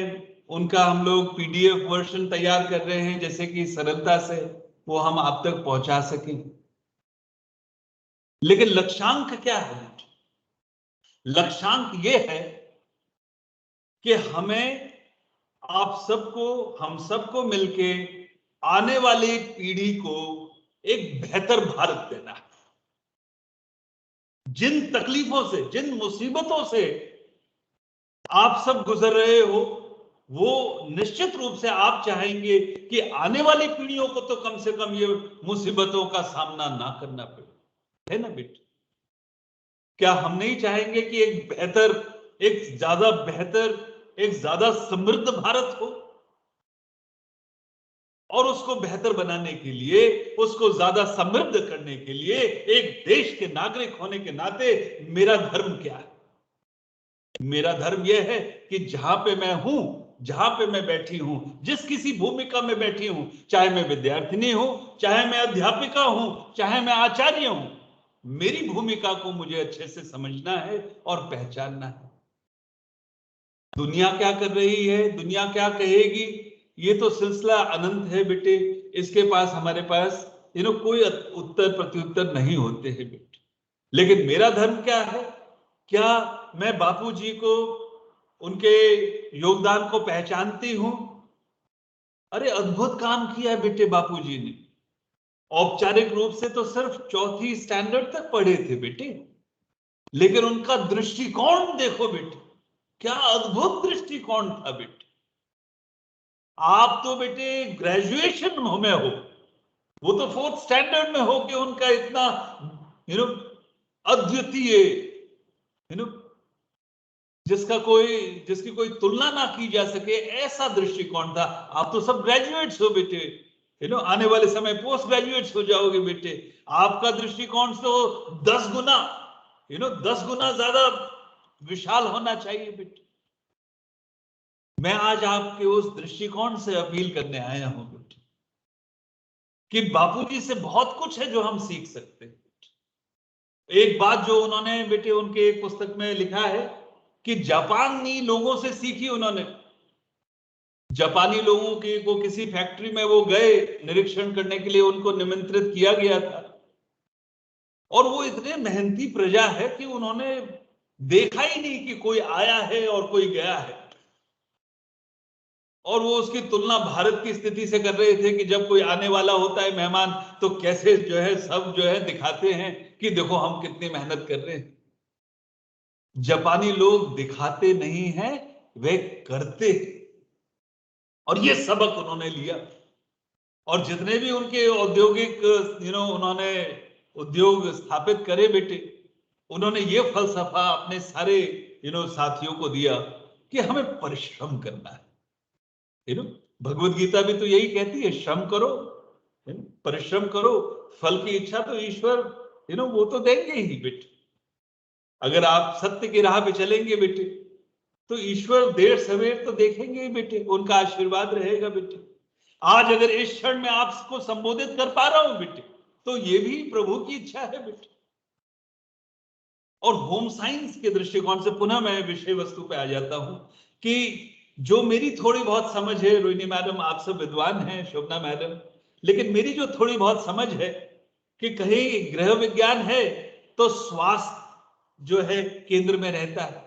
उनका हम लोग पीडीएफ वर्जन तैयार कर रहे हैं, जैसे कि सरलता से वो हम आप तक पहुंचा सकें। लेकिन लक्ष्यांक क्या है? लक्ष्यांक ये है कि हमें आप सबको, हम सबको मिलके आने वाली पीढ़ी को एक बेहतर भारत देना है। जिन तकलीफों से, जिन मुसीबतों से आप सब गुजर रहे हो, वो निश्चित रूप से आप चाहेंगे कि आने वाली पीढ़ियों को तो कम से कम ये मुसीबतों का सामना ना करना पड़े, है ना बेटे? क्या हम नहीं चाहेंगे कि एक बेहतर, एक ज्यादा बेहतर, एक ज्यादा समृद्ध भारत हो? और उसको बेहतर बनाने के लिए, उसको ज्यादा समृद्ध करने के लिए एक देश के नागरिक होने के नाते मेरा धर्म क्या है? मेरा धर्म यह है कि जहां पे मैं हूं, जहां पे मैं बैठी हूं, जिस किसी भूमिका में बैठी हूं, चाहे मैं विद्यार्थिनी हूं, चाहे मैं अध्यापिका हूं, चाहे मैं आचार्य हूं, मेरी भूमिका को मुझे अच्छे से समझना है और पहचानना है। दुनिया क्या कर रही है, दुनिया क्या कहेगी, ये तो सिलसिला अनंत है बेटे। इसके पास, हमारे पास कोई उत्तर प्रत्युत्तर नहीं होते हैं बेटे। लेकिन मेरा धर्म क्या है? क्या मैं बापूजी को, उनके योगदान को पहचानती हूं? अरे अद्भुत काम किया है बेटे बापूजी ने। औपचारिक रूप से तो सिर्फ 4th स्टैंडर्ड तक पढ़े थे बेटे, लेकिन उनका दृष्टिकोण देखो बेटे, क्या अद्भुत दृष्टिकोण था बेटे। आप तो बेटे ग्रेजुएशन में हो, वो तो 4th स्टैंडर्ड में हो कि उनका इतना अद्वितीय जिसकी कोई तुलना ना की जा सके, ऐसा दृष्टिकोण था। आप तो सब ग्रेजुएट्स हो बेटे, आने वाले समय पोस्ट ग्रेजुएट्स हो जाओगे बेटे। आपका दृष्टिकोण तो 10 गुना 10 गुना ज्यादा विशाल होना चाहिए बेटे। मैं आज आपके उस दृष्टिकोण से अपील करने आया हूं बेटे कि बापूजी से बहुत कुछ है जो हम सीख सकते हैं। एक बात जो उन्होंने बेटे उनके एक पुस्तक में लिखा है कि जापानी लोगों से सीखी उन्होंने। जापानी लोगों की वो किसी फैक्ट्री में वो गए निरीक्षण करने के लिए, उनको निमंत्रित किया गया था, और वो इतने मेहनती प्रजा है कि उन्होंने देखा ही नहीं कि कोई आया है और कोई गया है। और वो उसकी तुलना भारत की स्थिति से कर रहे थे कि जब कोई आने वाला होता है मेहमान तो कैसे सब दिखाते हैं कि देखो हम कितनी मेहनत कर रहे हैं। जापानी लोग दिखाते नहीं हैं, वे करते हैं। और ये सबक उन्होंने लिया। और जितने भी उनके औद्योगिक उन्होंने उद्योग स्थापित करे बेटे, उन्होंने ये फलसफा अपने सारे साथियों को दिया कि हमें परिश्रम करना है। भगवत गीता भी तो यही कहती है, श्रम करो, परिश्रम करो, फल की इच्छा तो ईश्वर वो तो देंगे ही बेटे। अगर आप सत्य की राह पे चलेंगे बेटे तो ईश्वर देर सवेर तो देखेंगे ही बेटे, उनका आशीर्वाद रहेगा बेटे। आज अगर इस क्षण में आपको संबोधित कर पा रहा हूं बेटे तो ये भी प्रभु की इच्छा है बेटे। और होम साइंस के दृष्टिकोण से पुनः मैं विषय वस्तु पे आ जाता हूं कि जो मेरी थोड़ी बहुत समझ है, रोहिणी मैडम आप सब विद्वान हैं, शोभना मैडम, लेकिन मेरी जो थोड़ी बहुत समझ है कि कहीं गृह विज्ञान है तो स्वास्थ्य जो है केंद्र में रहता है।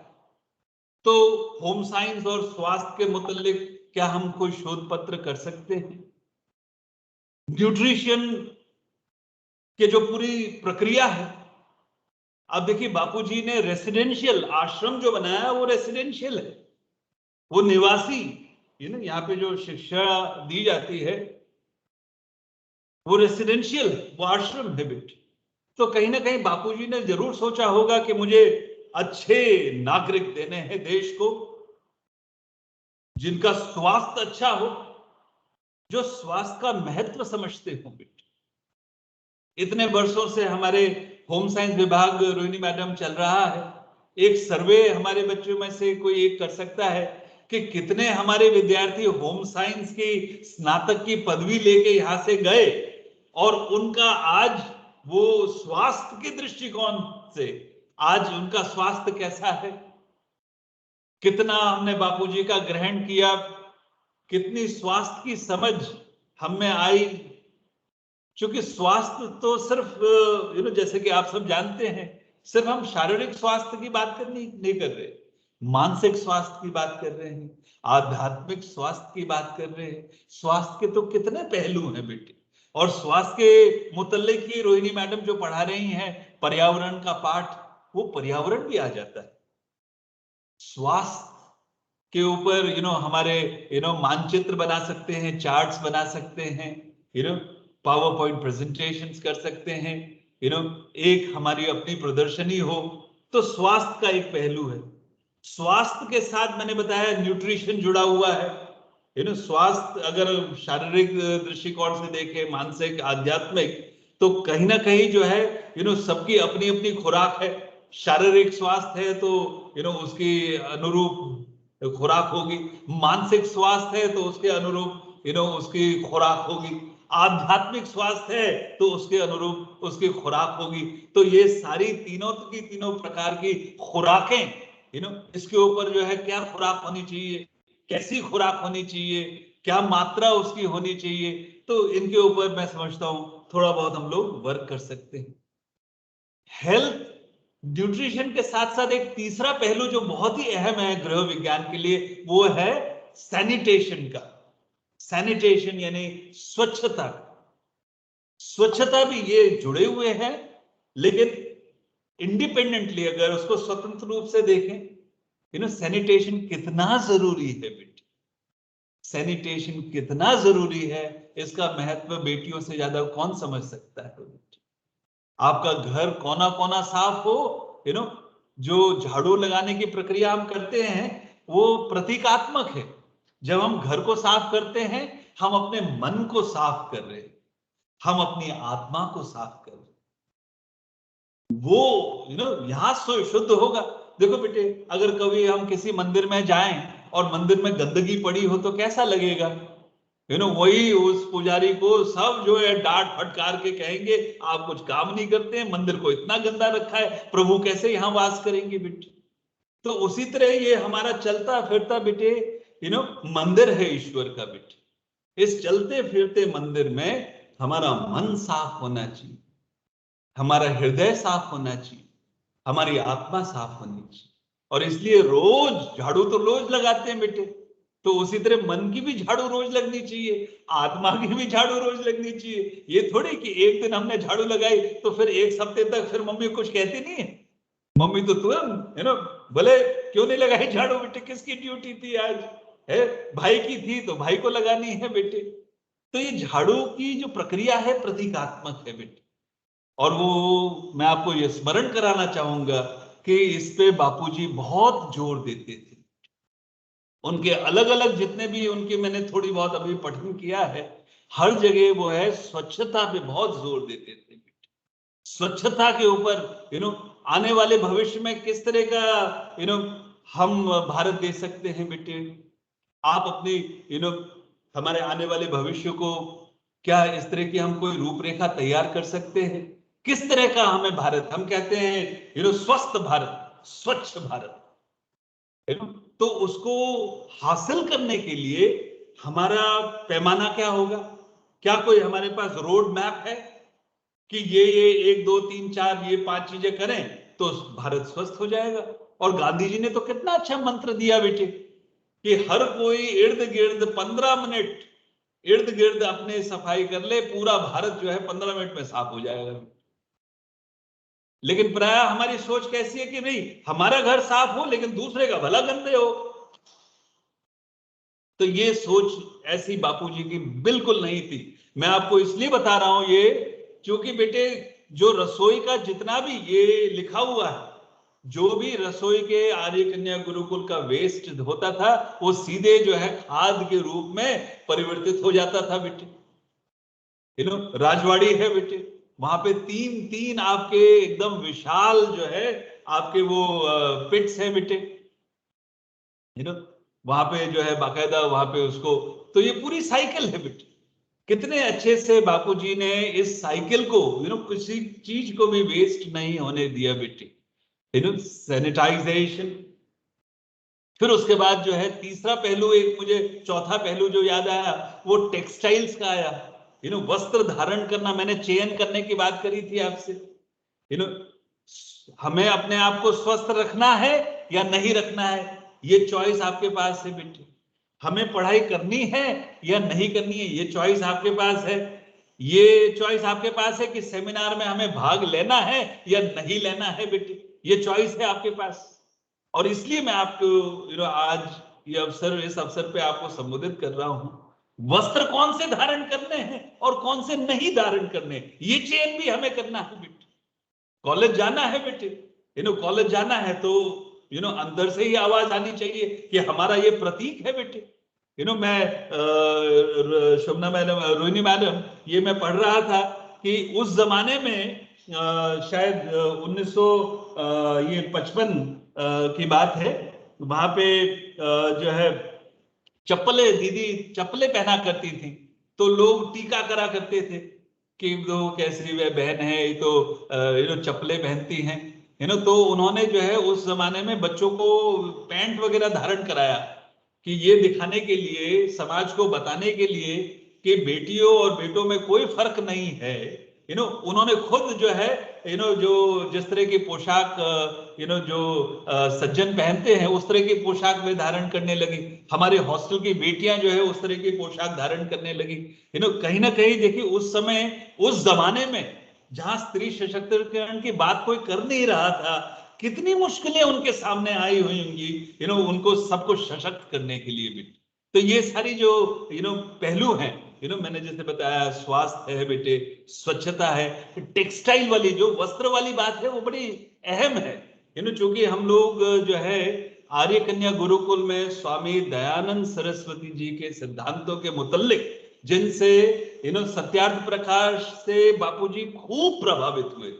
तो होम साइंस और स्वास्थ्य के मुतालिक क्या हम कोई शोध पत्र कर सकते हैं? न्यूट्रिशन के जो पूरी प्रक्रिया है, आप देखिए बापूजी ने रेसिडेंशियल आश्रम जो बनाया वो रेसिडेंशियल है, वो निवासी यहाँ पे जो शिक्षा दी जाती है वो रेसिडेंशियल है, वो आश्रम है बेटे। तो कहीं ना कहीं बापूजी ने जरूर सोचा होगा कि मुझे अच्छे नागरिक देने हैं देश को, जिनका स्वास्थ्य अच्छा हो, जो स्वास्थ्य का महत्व समझते हो बेटे। इतने वर्षों से हमारे होम साइंस विभाग रोहिणी मैडम चल रहा है। एक सर्वे हमारे बच्चों में से कोई एक कर सकता है कि कितने हमारे विद्यार्थी होम साइंस की स्नातक की पदवी लेके यहां से गए और उनका आज वो स्वास्थ्य के दृष्टिकोण से आज उनका स्वास्थ्य कैसा है। कितना हमने बापूजी का ग्रहण किया, कितनी स्वास्थ्य की समझ हम में आई। क्योंकि स्वास्थ्य तो सिर्फ जैसे कि आप सब जानते हैं, सिर्फ हम शारीरिक स्वास्थ्य की बात नहीं कर रहे, मानसिक स्वास्थ्य की बात कर रहे हैं, आध्यात्मिक स्वास्थ्य की बात कर रहे हैं। स्वास्थ्य के तो कितने पहलू हैं बेटे। और स्वास्थ्य के मुतल्लिक ही रोहिणी मैडम जो पढ़ा रही हैं पर्यावरण का पाठ, वो पर्यावरण भी आ जाता है। स्वास्थ्य के ऊपर हमारे मानचित्र बना सकते हैं, चार्ट्स बना सकते हैं, पावर पॉइंट प्रेजेंटेशंस कर सकते हैं, एक हमारी अपनी प्रदर्शनी हो। तो स्वास्थ्य का एक पहलू है। स्वास्थ्य के साथ मैंने बताया न्यूट्रिशन जुड़ा हुआ है। स्वास्थ्य अगर शारीरिक दृष्टिकोण से देखें, मानसिक, आध्यात्मिक, तो कहीं ना कहीं जो है सबकी अपनी अपनी खुराक है। शारीरिक स्वास्थ्य है तो उसकी अनुरूप खुराक होगी, मानसिक स्वास्थ्य है तो उसके अनुरूप उसकी खुराक होगी, आध्यात्मिक स्वास्थ्य है तो उसके अनुरूप उसकी खुराक होगी। तो ये सारी तीनों प्रकार की खुराकें इसके ऊपर जो है क्या खुराक होनी चाहिए, कैसी खुराक होनी चाहिए, क्या मात्रा उसकी होनी चाहिए, तो इनके ऊपर मैं समझता हूं थोड़ा बहुत हम लोग वर्क कर सकते हैं। हेल्थ न्यूट्रिशन के साथ साथ एक तीसरा पहलू जो बहुत ही अहम है गृह विज्ञान के लिए, वो है सैनिटेशन का। सैनिटेशन यानी स्वच्छता। स्वच्छता भी ये जुड़े हुए हैं, लेकिन इंडिपेंडेंटली अगर उसको स्वतंत्र रूप से देखें, सैनिटेशन कितना जरूरी है बेटी, सैनिटेशन कितना जरूरी है, इसका महत्व बेटियों से ज्यादा कौन समझ सकता है बेटी। आपका घर कोना कोना साफ हो, जो झाड़ू लगाने की प्रक्रिया हम करते हैं वो प्रतीकात्मक है। जब हम घर को साफ करते हैं हम अपने मन को साफ कर रहे हैं, हम अपनी आत्मा को साफ कर रहे हैं। वो यहां शुद्ध होगा। देखो बेटे, अगर कभी हम किसी मंदिर में जाएं और मंदिर में गंदगी पड़ी हो तो कैसा लगेगा? वही उस पुजारी को सब जो है डांट फटकार के कहेंगे आप कुछ काम नहीं करते हैं, मंदिर को इतना गंदा रखा है, प्रभु कैसे यहां वास करेंगे बेटे। तो उसी तरह ये हमारा चलता फिरता बेटे मंदिर है ईश्वर का बेटे। इस चलते फिरते मंदिर में हमारा मन साफ होना चाहिए, हमारा हृदय साफ होना चाहिए, हमारी आत्मा साफ होनी चाहिए। और इसलिए रोज झाड़ू तो रोज लगाते हैं बेटे, तो उसी तरह मन की भी झाड़ू रोज लगनी चाहिए, आत्मा की भी झाड़ू रोज लगनी चाहिए। ये थोड़ी कि एक दिन हमने झाड़ू लगाई तो फिर एक हफ्ते तक फिर मम्मी कुछ कहती नहीं है। मम्मी तो तुरंत बोले क्यों नहीं लगाई झाड़ू बेटे, किसकी ड्यूटी थी आज? है भाई की थी तो भाई को लगानी है बेटे। तो ये झाड़ू की जो प्रक्रिया है प्रतीकात्मक है बेटे। और वो मैं आपको ये स्मरण कराना चाहूंगा कि इस पे बापूजी बहुत जोर देते थे। उनके अलग अलग जितने भी उनके मैंने थोड़ी बहुत अभी पठन किया है, हर जगह वो है स्वच्छता पे बहुत जोर देते थे बेटे। स्वच्छता के ऊपर आने वाले भविष्य में किस तरह का हम भारत दे सकते हैं बेटे। आप अपनी हमारे आने वाले भविष्य को क्या इस तरह की हम कोई रूपरेखा तैयार कर सकते हैं? किस तरह का हमें भारत, हम कहते हैं स्वस्थ भारत, स्वच्छ भारत, तो उसको हासिल करने के लिए हमारा पैमाना क्या होगा? क्या कोई हमारे पास रोड मैप है कि ये 1 2 3 4 ये 5 चीजें करें तो भारत स्वस्थ हो जाएगा? और गांधी जी ने तो कितना अच्छा मंत्र दिया बेटे कि हर कोई इर्द गिर्द 15 मिनट इर्द गिर्द अपने सफाई कर ले, पूरा भारत जो है 15 मिनट में साफ हो जाएगा। लेकिन प्राय हमारी सोच कैसी है कि नहीं, हमारा घर साफ हो लेकिन दूसरे का भला गंदे हो। तो ये सोच ऐसी बापूजी की बिल्कुल नहीं थी। मैं आपको इसलिए बता रहा हूं ये, क्योंकि बेटे जो रसोई का जितना भी ये लिखा हुआ है, जो भी रसोई के आर्य कन्या गुरुकुल का वेस्ट होता था वो सीधे जो है खाद के रूप में परिवर्तित हो जाता था बेटे। राजवाड़ी है बेटे, वहां पे 3 आपके एकदम विशाल जो है आपके वो पिट्स है बेटे। वहां पे जो है बाकायदा वहां पे उसको, तो ये पूरी साइकिल है बेटे। कितने अच्छे से बापूजी ने इस साइकिल को किसी चीज को भी वेस्ट नहीं होने दिया बेटे। सैनिटाइजेशन। फिर उसके बाद जो है तीसरा पहलू, एक मुझे चौथा पहलू जो याद आया वो टेक्सटाइल्स का आया। वस्त्र धारण करना, मैंने चयन करने की बात करी थी आपसे। हमें अपने आप को स्वस्थ रखना है या नहीं रखना है, ये चॉइस आपके पास है बेटे। हमें पढ़ाई करनी है या नहीं करनी है, ये चॉइस आपके पास है। ये चॉइस आपके पास है कि सेमिनार में हमें भाग लेना है या नहीं लेना है बेटे, ये चॉइस है आपके पास। और इसलिए मैं आपको आज ये अवसर, इस अवसर पे आपको संबोधित कर रहा हूं। वस्त्र कौन से धारण करने हैं और कौन से नहीं धारण करने, ये चयन भी हमें करना है बेटे। कॉलेज जाना है बेटे, कॉलेज जाना है तो अंदर से ही आवाज आनी चाहिए कि हमारा ये प्रतीक है बेटे। मैं शोभना मैडम, रोहिणी मैडम, ये मैं पढ़ रहा था कि उस जमाने में शायद 1955 की बात है, वहां पे जो है चप्पलें, दीदी चप्पलें पहना करती थी तो लोग टीका करा करते थे कि वो कैसी वह बहन है, ये तो चप्पलें पहनती हैं, तो उन्होंने जो है उस जमाने में बच्चों को पैंट वगैरह धारण कराया कि ये दिखाने के लिए, समाज को बताने के लिए कि बेटियों और बेटों में कोई फर्क नहीं है। उन्होंने खुद जो है जो जिस तरह की पोशाक जो सज्जन पहनते हैं उस तरह की पोशाक वे धारण करने लगी। हमारे हॉस्टल की बेटियां जो है उस तरह की पोशाक धारण करने लगी। कहीं ना कहीं देखिए उस समय, उस जमाने में जहां स्त्री सशक्तिकरण की बात कोई कर नहीं रहा था, कितनी मुश्किलें उनके सामने आई हुई होंगी उनको सबको सशक्त करने के लिए भी। तो ये सारी जो पहलू हैं, मैंने जैसे बताया, स्वास्थ्य है बेटे, स्वच्छता है, टेक्सटाइल वाली जो वस्त्र वाली बात है वो बड़ी अहम है। चूंकि हम लोग जो है आर्य कन्या गुरुकुल में स्वामी दयानंद सरस्वती जी के सिद्धांतों के मुतल्लिक जिनसे सत्यार्थ प्रकाश से बापूजी खूब प्रभावित हुए,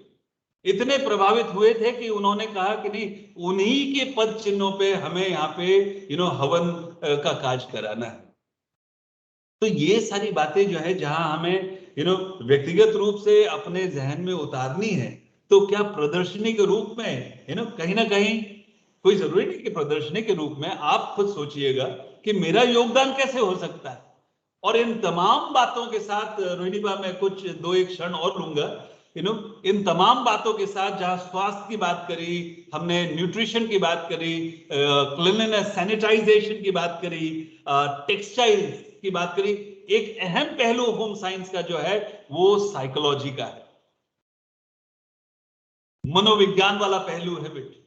इतने प्रभावित हुए थे कि उन्होंने कहा कि नहीं, उन्हीं के पद चिन्हों पे हमें यहाँ पे हवन का काज कराना है। तो ये सारी बातें जो है जहां हमें व्यक्तिगत रूप से अपने जहन में उतारनी है, तो क्या प्रदर्शनी के रूप में कहीं ना कहीं, कोई जरूरी नहीं कि प्रदर्शनी के रूप में, आप खुद सोचिएगा कि मेरा योगदान कैसे हो सकता है। और इन तमाम बातों के साथ रोहिणी बा, मैं कुछ 2-1 क्षण और लूंगा। इन तमाम बातों के साथ जहां स्वास्थ्य की बात करी हमने, न्यूट्रिशन की बात करी, क्लीनलीनेस सैनिटाइजेशन की बात करी, टेक्सटाइल्स की बात करी, एक अहम पहलू होम साइंस का जो है वो साइकोलॉजी का है, मनोविज्ञान वाला पहलू है बेटे,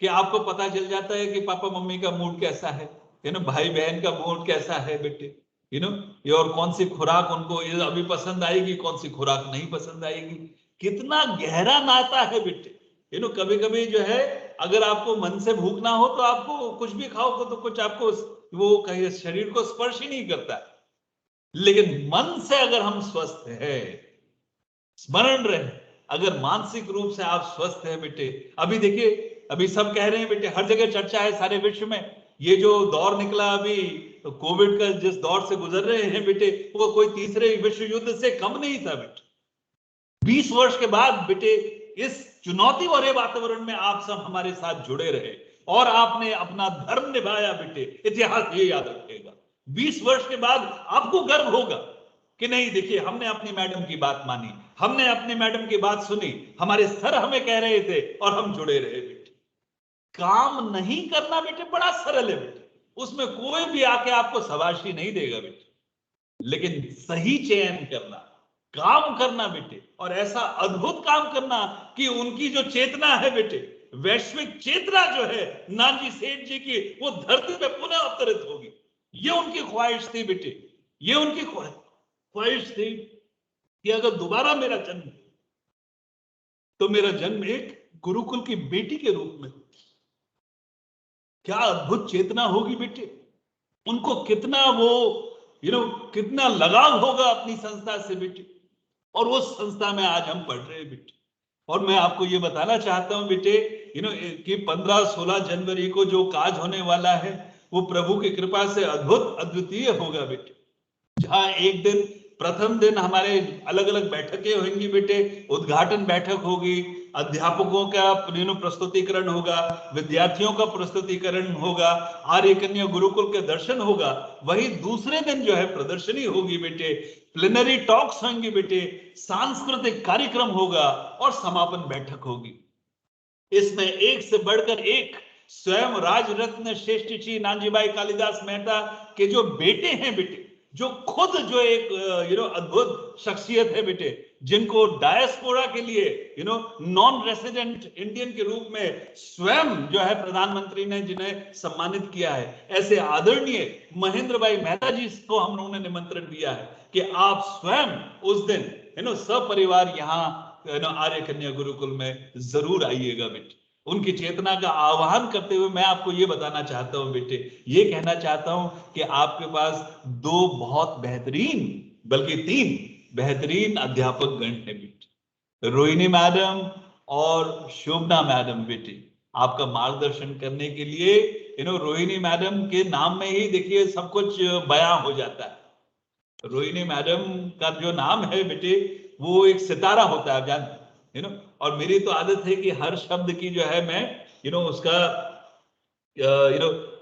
कि आपको पता चल जाता है कि पापा मम्मी का मूड कैसा है, भाई बहन का मूड कैसा है बेटे, और कौन सी खुराक उनको अभी पसंद आएगी, कौन सी खुराक नहीं पसंद आएगी। कितना गहरा नाता है बेटे। कभी कभी जो है अगर आपको मन से भूख ना हो तो आपको कुछ भी खाओगे तो कुछ आपको वो कहीं शरीर को स्पर्श ही नहीं करता है, लेकिन मन से अगर हम स्वस्थ है, स्मरण रहे, अगर मानसिक रूप से आप स्वस्थ हैं बेटे, अभी देखिए, अभी सब कह रहे हैं बेटे, हर जगह चर्चा है सारे विश्व में, ये जो दौर निकला अभी तो कोविड का, जिस दौर से गुजर रहे हैं बेटे, वो कोई तीसरे विश्व युद्ध से कम नहीं था बेटे। 20 वर्ष के बाद बेटे इस चुनौती भरे वातावरण में आप सब हमारे साथ जुड़े रहे और आपने अपना धर्म निभाया बेटे, इतिहास ये याद रखेगा। 20 वर्ष के बाद आपको गर्व होगा कि नहीं, देखिए हमने अपनी मैडम की बात मानी, हमने अपनी मैडम की बात सुनी, हमारे सर हमें कह रहे थे और हम जुड़े रहे बेटे। काम नहीं करना बेटे बड़ा सरल है बेटे, उसमें कोई भी आके आपको शाबाशी नहीं देगा बेटे, लेकिन सही चयन करना, काम करना बेटे, और ऐसा अद्भुत काम करना कि उनकी जो चेतना है बेटे, वैश्विक चेतना जो है नानजी सेठ जी की, वो धरती पे पुनः अवतरित होगी। ये उनकी ख्वाहिश थी बेटे, ये उनकी ख्वाहिश थी कि अगर दोबारा मेरा जन्म तो मेरा जन्म एक गुरुकुल की बेटी के रूप में। क्या अद्भुत चेतना होगी बेटे, उनको कितना वो कितना लगाव होगा अपनी संस्था से बेटे, और उस संस्था में आज हम पढ़ रहे हैं बेटे। और मैं आपको ये बताना चाहता हूं बेटे कि 15-16 जनवरी को जो काज होने वाला है वो प्रभु की कृपा से अद्भुत अद्वितीय होगा बेटे। जहां एक दिन, प्रथम दिन हमारे अलग अलग बैठकें होंगी बेटे, उद्घाटन बैठक होगी, अध्यापकों का प्रस्तुतिकरण होगा, विद्यार्थियों का प्रस्तुतिकरण होगा, आर्य कन्या गुरुकुल के दर्शन होगा। वही दूसरे दिन जो है प्रदर्शनी होगी बेटे, प्लेनरी टॉक्स होंगे बेटे, सांस्कृतिक कार्यक्रम होगा और समापन बैठक होगी। इसमें एक से बढ़कर एक स्वयं राजरत्न श्रेष्ठ श्री नानजीभाई कालिदास मेहता के जो बेटे हैं बेटे, जो खुद जो एक अद्भुत शख्सियत है बेटे, जिनको डायस्पोरा के लिए नॉन रेसिडेंट इंडियन के रूप में स्वयं जो है प्रधानमंत्री ने जिन्हें सम्मानित किया है, ऐसे आदरणीय महेंद्र भाई मेहता जी को हम लोगों ने निमंत्रण दिया है कि आप स्वयं उस दिन सपरिवार यहाँ आर्य कन्या गुरुकुल में जरूर आइएगा बेटे। उनकी चेतना का आह्वान करते हुए मैं आपको ये बताना चाहता हूं बेटे, ये कहना चाहता हूं कि आपके पास 2 बहुत बेहतरीन, बल्कि 3 बेहतरीन अध्यापक गण है बेटे, रोहिणी मैडम और शोभना मैडम बेटे। आपका मार्गदर्शन करने के लिए रोहिणी मैडम के नाम में ही देखिए सब कुछ बयां हो जाता है। रोहिणी मैडम का जो नाम है बेटे वो एक सितारा होता है, जानते और मेरी तो आदत है कि हर शब्द की जो है मैं उसका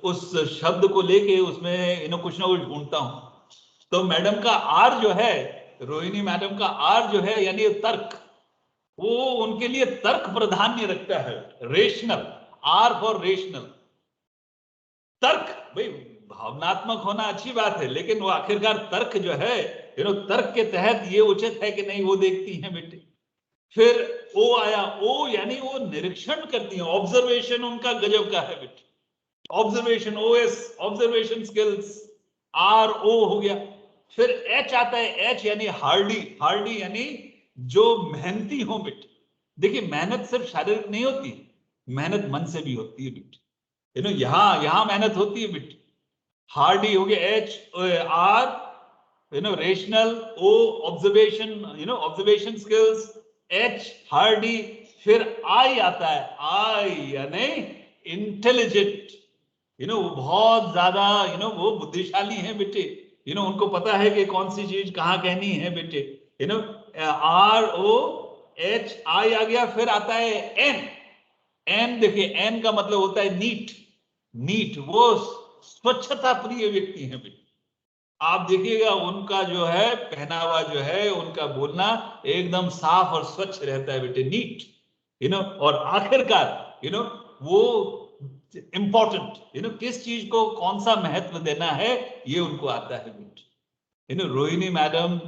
उस शब्द को लेके उसमें कुछ ना कुछ ढूंढता हूं। तो मैडम का आर जो है, रोहिणी मैडम का आर जो है यानी तर्क, वो उनके लिए तर्क प्राधान्य रखता है, रेशनल, आर फॉर रेशनल। तर्क, भाई भावनात्मक होना अच्छी बात है, लेकिन वो आखिरकार तर्क जो है तर्क के तहत ये उचित है कि नहीं वो देखती हैं बेटे। फिर ओ आया, ओ यानी वो निरीक्षण करती है, ऑब्जर्वेशन उनका गजब का है बेटे, ऑब्जर्वेशन, ओएस ऑब्जर्वेशन स्किल्स, आर ओ हो गया। फिर एच आता है, एच यानी हार्डी, हार्डी यानी जो मेहनती हो बेटे। देखिए मेहनत सिर्फ शारीरिक नहीं होती, मेहनत मन से भी होती है बेटे, यू नो, यहाँ मेहनत होती है बेटे। हार्डी हो गया HR, you know, rational, O observation, you know, observation skills, H Hardy, फिर I आता है, I यानी इंटेलिजेंट, यू नो, बहुत ज्यादा, यू नो, वो बुद्धिशाली है बेटे, यू नो, उनको पता है कि कौन सी चीज कहाँ कहनी है बेटे, यू नो। ROHI आ गया, फिर आता है N देखिए, N का मतलब होता है नीट, वो स्वच्छता प्रिय व्यक्ति है बेटे। आप देखिएगा उनका जो है पहनावा, जो है उनका बोलना एकदम साफ और स्वच्छ रहता है बेटे, नीट, यू नो। और आखिरकार, यू नो, वो इंपॉर्टेंट, यू नो, किस चीज को कौन सा महत्व देना है, ये उनको आता है बेटे, यू नो। रोहिणी मैडम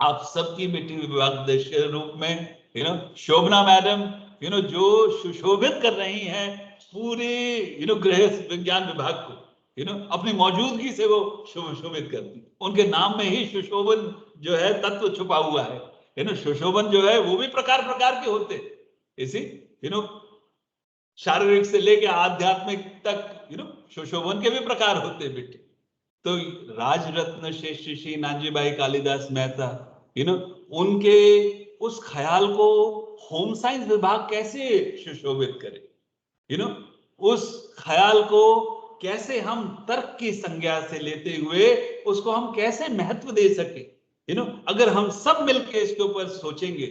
आप सबकी बेटी विभागाध्यक्ष के रूप में, you know, Shobhana madam, you know, जो सुशोभित कर रही हैं पूरे, यू नो, गृह विज्ञान विभाग को, यू नो, अपनी मौजूदगी से वो सुशोभित करती, उनके नाम में ही सुशोभन जो है तत्व छुपा हुआ है, यू नो। सुशोभन जो है वो भी प्रकार के होते, इसी, यू नो, शारीरिक से लेके आध्यात्मिक तक, यू नो, सुशोभन के भी प्रकार होते बेटे। तो राजरत्न श्रेष्ठ श्री नानजीभाई कालिदास मेहता, यू नो, उनके उस ख्याल को होम साइंस विभाग कैसे सुशोभित करे, यू नो, उस ख्याल को कैसे हम तर्क की संज्ञा से लेते हुए उसको हम कैसे महत्व दे सके, यू नो। अगर हम सब मिलकर इसके ऊपर सोचेंगे,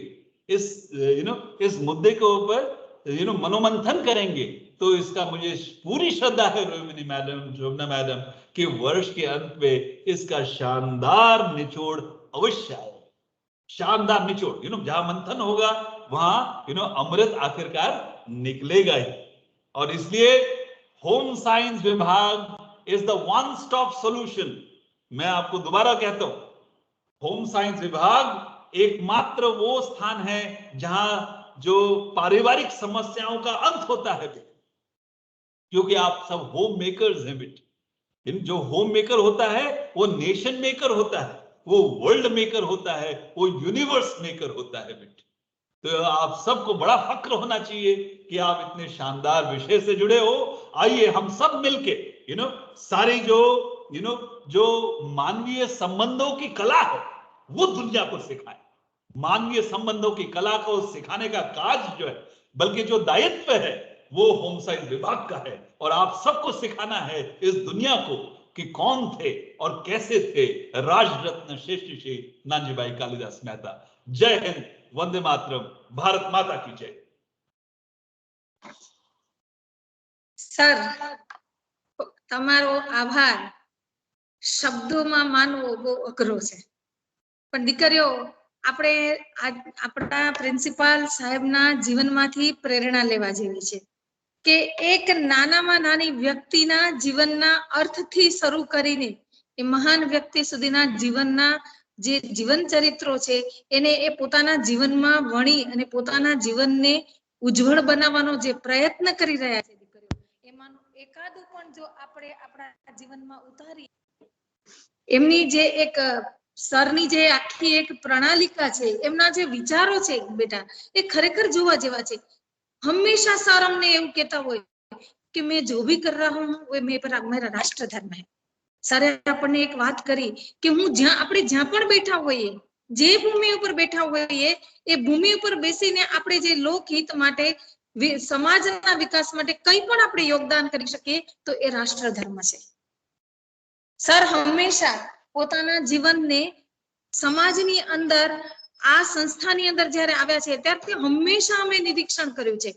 इस, यू नो, इस मुद्दे के ऊपर, यू नो, मनोमंथन करेंगे, तो इसका मुझे पूरी श्रद्धा है रोहिणी मैडम, शोभना मैडम, कि वर्ष के अंत में इसका शानदार निचोड़ अवश्य आए, शानदार निचोड़, यू नो, जहां मंथन होगा वहां, यू नो, अमृत आखिरकार निकलेगा ही। और इसलिए होम साइंस विभाग is the one stop solution. मैं आपको दोबारा कहता हूं, होम साइंस विभाग एकमात्र वो स्थान है जहां जो पारिवारिक समस्याओं का अंत होता है बेटे, क्योंकि आप सब होम मेकर्स हैं बेटे। जो होम मेकर होता है वो नेशन मेकर होता है, वो वर्ल्ड मेकर होता है, वो यूनिवर्स मेकर होता है बेटे। तो आप सबको बड़ा फक्र होना चाहिए कि आप इतने शानदार विषय से जुड़े हो। आइए हम सब मिलके, यू नो, सारी जो, यू नो, जो मानवीय संबंधों की कला है वो दुनिया को सिखाएं। मानवीय संबंधों की कला को सिखाने का काज जो है, बल्कि जो दायित्व है, वो होम साइंस विभाग का है। और आप सबको सिखाना है इस दुनिया को कि कौन थे और कैसे थे राजरत्न श्रेष्ठ श्री नानजीभाई कालिदास मेहता। जय हिंद, वंदे मातरम, भारत माता की जय। સર તમારો આભાર શબ્દોમાં માનવો બહુ અઘરો છે, પણ દીકરીઓ આપણે આપણા પ્રિન્સિપાલ સાહેબના જીવનમાંથી પ્રેરણા લેવા જેવી છે કે એક નાનામાં નાની વ્યક્તિના જીવનના અર્થથી શરૂ કરીને એ મહાન વ્યક્તિ સુધીના જીવનના જે જીવન ચરિત્રો છે એને એ પોતાના જીવનમાં વણી અને પોતાના જીવનને ઉજ્જવળ બનાવવાનો જે પ્રયત્ન કરી રહ્યા છે દીકરીઓ, એમાંનું એકાદું પણ જો આપણે આપણા જીવનમાં ઉતારી, એમની જે એક સરની જે આખી એક પ્રણાલિકા છે, એમના જે વિચારો છે બેટા, એ ખરેખર જોવા જેવા છે। હંમેશા સર અમને એવું કહેતા હોય કે मैं जो भी कर रहा हूँ वो मेरा राष्ट्र धर्म है। સરે આપણને એક વાત કરી કે હું જ્યાં આપણે જ્યાં પણ બેઠા હોઈએ, જે ભૂમિ ઉપર બેઠા હોઈએ, એ ભૂમિ ઉપર બેસીને આપણે જે લોકહિત માટે, સમાજના વિકાસ માટે કંઈ પણ આપણે યોગદાન કરી શકીએ તો એ રાષ્ટ્ર ધર્મ છે। સર હંમેશા પોતાના જીવનને સમાજની અંદર, આ સંસ્થાની અંદર જ્યારે આવ્યા છે ત્યારથી હંમેશા અમે નિરીક્ષણ કર્યું છે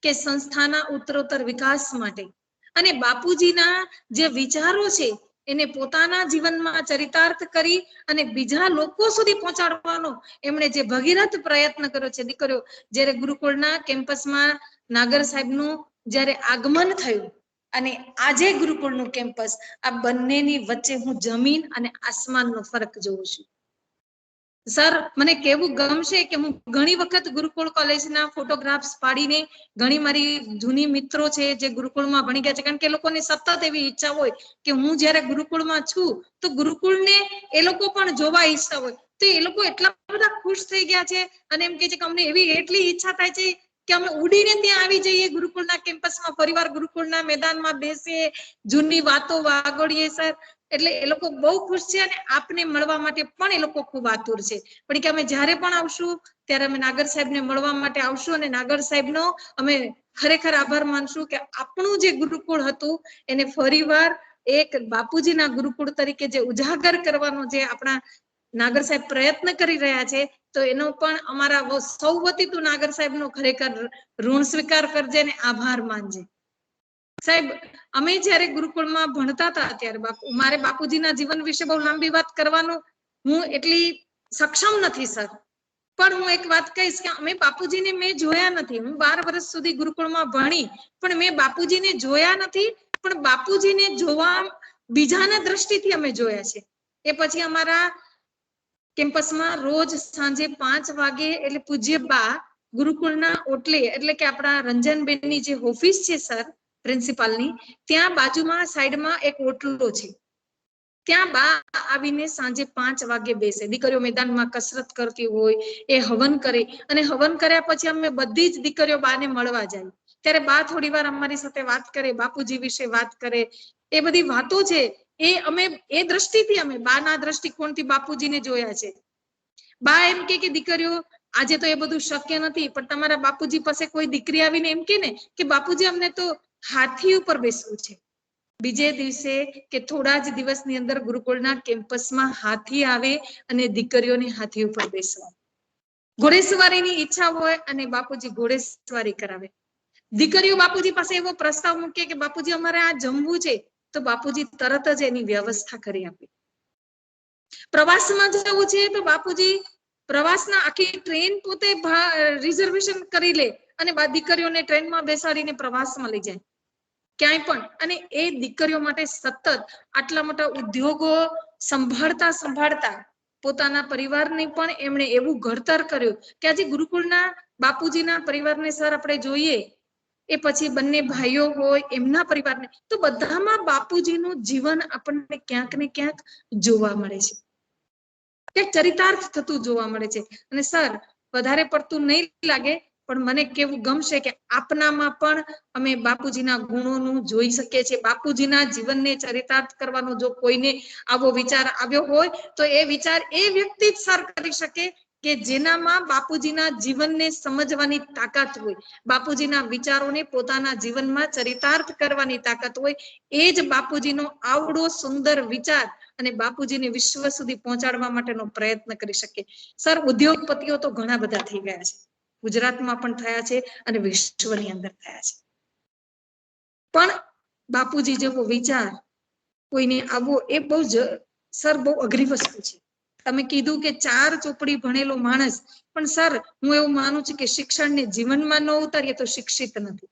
કે સંસ્થાના ઉત્તરોત્તર વિકાસ માટે અને બાપુજીના જે વિચારો છે એને પોતાના જીવનમાં ચરિતાર્થ કરી અને બીજા લોકો સુધી પહોંચાડવાનો એમણે જે ભગીરથ પ્રયત્ન કર્યો છે દીકરીઓ। જ્યારે ગુરુકુળના કેમ્પસમાં નાગર સાહેબનું જ્યારે આગમન થયું અને આજે ગુરુકુળનું કેમ્પસ, આ બંનેની વચ્ચે હું જમીન અને આસમાનનો ફરક જોઉં છું। સર મને કેવું ગમશે કે હું ઘણી વખત ગુરુકુળ કોલેજના ફોટોગ્રાફ્સ પાડીને ઘણી મારી જૂની મિત્રો છે જે ગુરુકુળમાં ભણી ગયા છે, કારણ કે એ લોકોને સતત એવી ઈચ્છા હોય કે હું જ્યારે ગુરુકુળમાં છું તો ગુરુકુળને એ લોકો પણ જોવા ઈચ્છતા હોય, તો એ લોકો એટલા બધા ખુશ થઈ ગયા છે અને એમ કહે છે કે અમને એવી એટલી ઈચ્છા થાય છે કે અમે ઉડીને ત્યાં આવી જઈએ ગુરુકુળના કેમ્પસમાં, ફરીવાર ગુરુકુળના મેદાનમાં બેસીએ, જૂની વાતો વાગોડીએ સર. એટલે એ લોકો બહુ ખુશ છે અને આપને મળવા માટે પણ એ લોકો ખૂબ આતુર છે. પણ કે અમે જ્યારે પણ આવશું ત્યારે અમે નાગર સાહેબને મળવા માટે આવશું અને નાગર સાહેબનો અમે ખરેખર આભાર માનશું કે આપણું જે ગુરુકુળ હતું એને ફરીવાર એક બાપુજીના ગુરુકુળ તરીકે જે ઉજાગર કરવાનો જે આપણા નાગર સાહેબ પ્રયત્ન કરી રહ્યા છે, તો એનો પણ અમારા સૌ વતી તું નાગર સાહેબનો ખરેખર ઋણ સ્વીકાર કરજે અને આભાર માનજે. સાહેબ, અમે જ્યારે ગુરુકુળમાં ભણતા હતા ત્યારે મારે બાપુજીના જીવન વિશે બહુ લાંબી વાત કરવાનું હું એટલી સક્ષમ નથી સર. પણ હું એક વાત કહીશ કે અમે બાપુજીને મેં જોયા નથી. હું 12 વર્ષ સુધી ગુરુકુળમાં ભણી, પણ મેં બાપુજીને જોયા નથી. પણ બાપુજીને જોવા બીજાના દ્રષ્ટિથી અમે જોયા છે. એ પછી અમારા કેમ્પસમાં રોજ સાંજે 5 વાગે એટલે પૂજ્ય બા ગુરુકુળના ઓટલે એટલે કે આપણા રંજનબેનની જે ઓફિસ છે સર પ્રિન્સિપાલની, ત્યાં બાજુમાં સાઈડમાં એક ઓટલો છે. ત્યાં બા આવીને સાંજે 5 વાગે બેસે. દીકરીઓ મેદાનમાં કસરત કરતી હોય, એ હવન કરે અને હવન કર્યા પછી અમે બધી જ દીકરીઓ બાને મળવા જાય. ત્યારે બા થોડી વાર અમારી સાથે વાત કરે, બાપુજી વિશે વાત કરે. એ બધી વાતો છે એ અમે એ દ્રષ્ટિથી અમે બાના દ્રષ્ટિકોણથી બાપુજીને જોયા છે. બા એમ કે દીકરીઓ આજે તો એ બધું શક્ય નથી, પણ તમારા બાપુજી પાસે કોઈ દીકરી આવીને એમ કે ને કે બાપુજી અમને તો હાથી ઉપર બેસવું છે. બીજે દિવસે કે થોડા જ દિવસની અંદર ગુરુકુળના કેમ્પસમાં હાથી આવે અને દીકરીઓને હાથી ઉપર બેસવા. ઘોડેસવારીની ઈચ્છા હોય અને બાપુજી ઘોડેસવારી કરાવે. દીકરીઓ બાપુજી પાસે એવો પ્રસ્તાવ મૂકે કે બાપુજી અમારે આ જમવું છે, તો બાપુજી તરત જ એની વ્યવસ્થા કરી આપે. પ્રવાસમાં જવું છે તો બાપુજી પ્રવાસના આખી ટ્રેન પોતે રિઝર્વેશન કરી લે અને દીકરીઓને ટ્રેનમાં બેસાડીને પ્રવાસમાં લઈ જાય ક્યાંય પણ. અને એ દીકરીઓ માટે સતત આટલા મોટા ઉદ્યોગો સંભાળતા પોતાના પરિવારને પણ એમણે એવું ઘડતર કર્યું કે આજે ગુરુકુળના બાપુજીના પરિવારને સર આપણે જોઈએ, એ પછી બંને ભાઈઓ હોય એમના પરિવારને, તો બધામાં બાપુજીનું જીવન આપણને ક્યાંક ને ક્યાંક જોવા મળે છે, ક્યાંક ચરિતાર્થ થતું જોવા મળે છે. અને સર વધારે પડતું નહીં લાગે, પણ મને કેવું ગમશે કે આપનામાં પણ અમે બાપુજીના ગુણોનું જોઈ શકીએ છીએ. બાપુજીના જીવનને ચરિતાર્થ કરવાનો જો કોઈને આવો વિચાર આવ્યો હોય તો એ વિચાર એ વ્યક્તિ જ સર કરી શકે કે જેનામાં બાપુજીના જીવનને સમજવાની તાકાત હોય, બાપુજીના વિચારોને પોતાના જીવનમાં ચરિતાર્થ કરવાની તાકાત હોય. એ જ બાપુજીનો આવડો સુંદર વિચાર અને બાપુજીને વિશ્વ સુધી પહોંચાડવા માટેનો પ્રયત્ન કરી શકે. સર, ઉદ્યોગપતિઓ તો ઘણા બધા થઈ ગયા છે, ગુજરાતમાં પણ થયા છે અને વિશ્વની અંદર થયા છે, પણ બાપુજી જેવો વિચાર કોઈને આવવો એ બહુ સર બહુ અઘરી વસ્તુ છે. તમે કીધું કે 4 ચોપડી ભણેલો માણસ, પણ સર હું એવું માનું છું કે શિક્ષણને જીવનમાં ન ઉતારીએ તો શિક્ષિત નથી.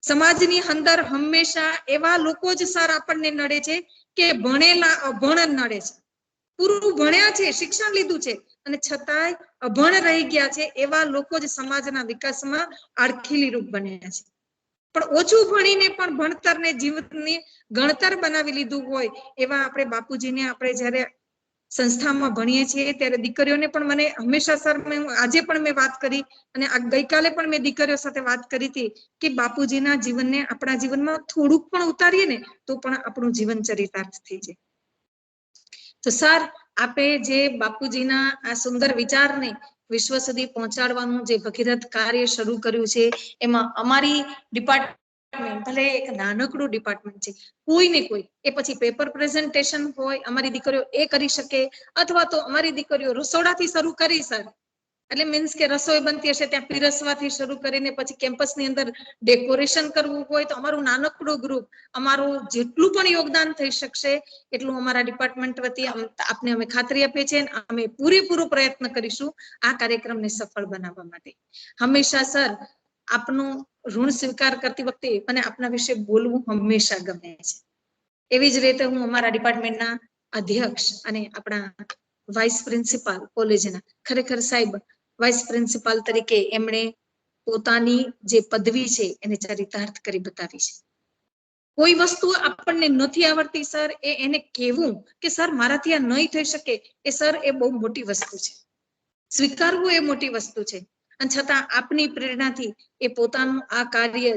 સમાજની અંદર હંમેશા એવા લોકો જ સર આપણને નડે છે કે ભણેલા અભણ નડે છે. પૂરું ભણ્યા છે, શિક્ષણ લીધું છે અને છતાંય અભણ રહી ગયા છે, એવા લોકો જ સમાજના વિકાસમાં આડખીલી રૂપ બન્યા છે. પણ ઓછું ભણીને પણ ભણતરને જીવનની ગણતર બનાવી લીધું હોય એવા આપણે બાપુજીને આપણે જ્યારે સંસ્થામાં ભણીએ છીએ ત્યારે દીકરીઓને પણ મને હંમેશા સર આજે પણ મેં વાત કરી અને ગઈકાલે પણ મેં દીકરીઓ સાથે વાત કરી હતી કે બાપુજીના જીવનને આપણા જીવનમાં થોડુંક પણ ઉતારીએ ને તો પણ આપણું જીવન ચરિતાર્થ થઈ જાય. તો સર આપે જે બાપુજીના આ સુંદર વિચારને વિશ્વ સુધી પહોંચાડવાનું જે ભગીરથ કાર્ય શરૂ કર્યું છે, એમાં અમારી ડિપાર્ટમેન્ટ ભલે એક નાનકડું ડિપાર્ટમેન્ટ છે, કોઈ ને કોઈ એ પછી પેપર પ્રેઝન્ટેશન હોય અમારી દીકરીઓ એ કરી શકે, અથવા તો અમારી દીકરીઓ રસોડાથી શરૂ કરી સર, એટલે મીન્સ કે રસોઈ બનતી હશે ત્યાં પીરસવાથી શરૂ કરીને પછી કેમ્પસની અંદર ડેકોરેશન કરવું હોય તો અમારું નાનકડું ગ્રુપ અમારું જેટલું પણ યોગદાન થઈ શકશે એટલું અમારા ડિપાર્ટમેન્ટ વતી આપને અમે ખાતરી આપીએ છીએ. અમે પૂરેપૂરો પ્રયત્ન કરીશું આ કાર્યક્રમને સફળ બનાવવા માટે. હંમેશા સર આપનું ઋણ સ્વીકાર કરતી વખતે મને આપના વિશે બોલવું હંમેશા ગમે છે. એવી જ રીતે હું અમારા ડિપાર્ટમેન્ટના અધ્યક્ષ અને આપણા વાઇસ પ્રિન્સિપાલ કોલેજના ખરેખર સાહેબ વાઇસ પ્રિન્સિપાલ તરીકે એમણે પોતાની જે પદવી છે એને ચરિતાર્થ કરી બતાવી છે. કોઈ વસ્તુ આપણને નથી આવડતી સર એને કહેવું કે સર મારાથી આ નહીં થઈ શકે એ સર એ બહુ મોટી વસ્તુ છે. સ્વીકારવું એ મોટી વસ્તુ છે. અને છતાં આપની પ્રેરણાથી એ પોતાનું આ કાર્ય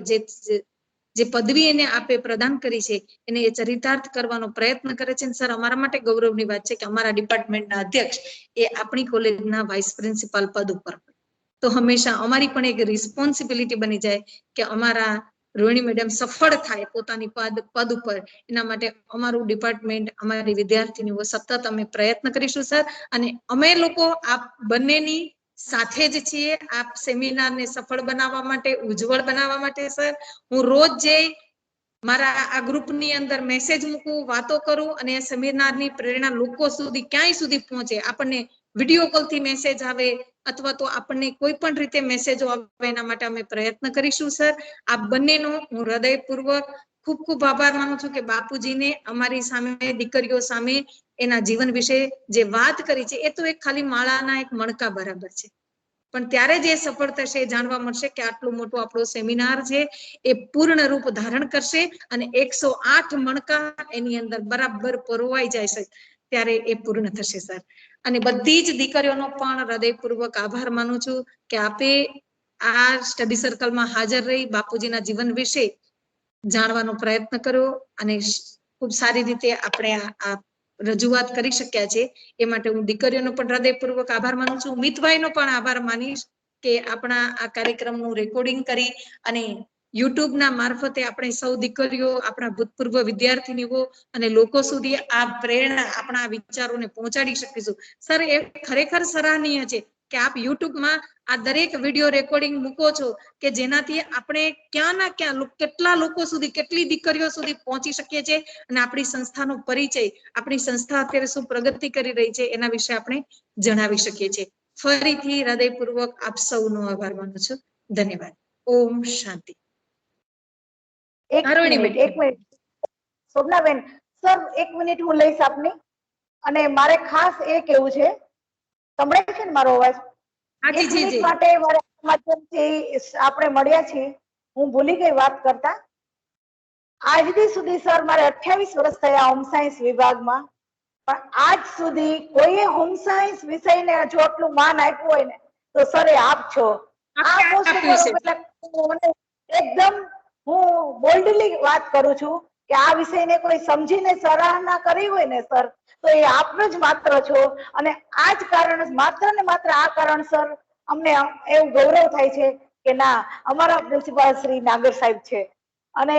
જે પદવી એને આપે પ્રદાન કરી છે એને એ ચરિતાર્થ કરવાનો પ્રયત્ન કરે છે. સર, અમારા માટે ગૌરવની વાત છે કે અમારા ડિપાર્ટમેન્ટના અધ્યક્ષ એ આપણી કોલેજના વાઇસ પ્રિન્સિપાલ પદ ઉપર હોય તો હંમેશા અમારી પણ એક રિસ્પોન્સિબિલિટી બની જાય કે અમારા રોહિણી મેડમ સફળ થાય પોતાની પદ ઉપર. એના માટે અમારું ડિપાર્ટમેન્ટ, અમારી વિદ્યાર્થીનીઓ સતત અમે પ્રયત્ન કરીશું સર. અને અમે લોકો આપ બંનેની સાથે જ છીએ આ સેમિનારને સફળ બનાવવા માટે, ઉજ્જવળ બનાવવા માટે સર. હું રોજ જે મારા આ ગ્રુપની અંદર મેસેજ મૂકું, વાતો કરું અને આ સેમિનારની પ્રેરણા લોકો સુધી ક્યાંય સુધી પહોંચે. આપણને વિડીયો કોલથી મેસેજ આવે અથવા તો આપણને કોઈ પણ રીતે મેસેજો આવે એના માટે અમે પ્રયત્ન કરીશું સર. આ બંનેનો હું હૃદયપૂર્વક ખૂબ ખૂબ આભાર માનું છું કે બાપુજીને અમારી સામે, દીકરીઓ સામે એના જીવન વિશે જે વાત કરી છે એ તો એક ખાલી માળાના એક મણકા બરાબર છે, પણ ત્યારે જ એ સફળ થશે, એ જાણવા મળશે કે આટલું મોટું આપણો સેમિનાર છે એ પૂર્ણ રૂપ ધારણ કરશે અને 108 મણકા એની અંદર બરાબર પરોવાઈ જાય છે ત્યારે એ પૂર્ણ થશે સર. અને બધી જ દીકરીઓનો પણ હૃદયપૂર્વક આભાર માનું છું કે આપે આ સ્ટડી સર્કલમાં હાજર રહી બાપુજીના જીવન વિશે જાણવાનો પ્રયત્ન કર્યો અને ખૂબ સારી રીતે આપણે આ રજૂઆત કરી શક્યા છે. એ માટે હું દીકરીઓનો પણ હૃદયપૂર્વક આભાર માનું છું. મિતભાઈનો પણ આભાર માનીશ કે આપણા આ કાર્યક્રમનું રેકોર્ડિંગ કરી અને યુટ્યુબના મારફતે આપણે સૌ દીકરીઓ, આપણા ભૂતપૂર્વ વિદ્યાર્થીનીઓ અને લોકો સુધી આ પ્રેરણા, આપણા વિચારોને પહોંચાડી શકીશું. સર, એ ખરેખર સરાહનીય છે કે આપ યુટ્યુબમાં આ દરેક વિડીયો રેકોર્ડિંગ મૂકો છો કે જેનાથી આપણે ક્યાં ના ક્યાં કેટલા લોકો સુધી, કેટલી દીકરીઓ સુધી પહોંચી શકીએ છીએ અને આપણી સંસ્થાનો પરિચય, આપણી સંસ્થા અત્યારે શું પ્રગતિ કરી રહી છે એના વિશે આપણે જણાવી શકીએ છીએ. ફરીથી હૃદયપૂર્વક આપ સૌનો આભાર માનું છું. ધન્યવાદ. ઓમ શાંતિ. એક મિનિટ શોભનાબેન સર, 1 મિનિટ હું લઈશ આપની. અને મારે ખાસ એ કેવું છે, સંભળાય છે ને મારો અવાજ? 1 મિનિટ માટે મારા માધ્યમથી આપણે મળ્યા છીએ. હું ભૂલી ગઈ વાત કરતા. આજ સુધી સર મારે 28 વર્ષ થયા હોમ સાયન્સ વિભાગમાં, પણ આજ સુધી કોઈએ હોમ સાયન્સ વિષયને જો આટલું માન આપ્યું હોય ને તો સર એ આપ છો. આ એકદમ હું બોલ્ડલી વાત કરું છું કે આ વિષયને કોઈ સમજીને સરાહના કરી હોય ને સર તો એ આપનો જ માત્ર છો. અને આ જ કારણ, માત્ર ને માત્ર આ કારણસર અમને એવું ગૌરવ થાય છે કે ના, અમારા પ્રિન્સિપાલ શ્રી નાગર સાહેબ છે અને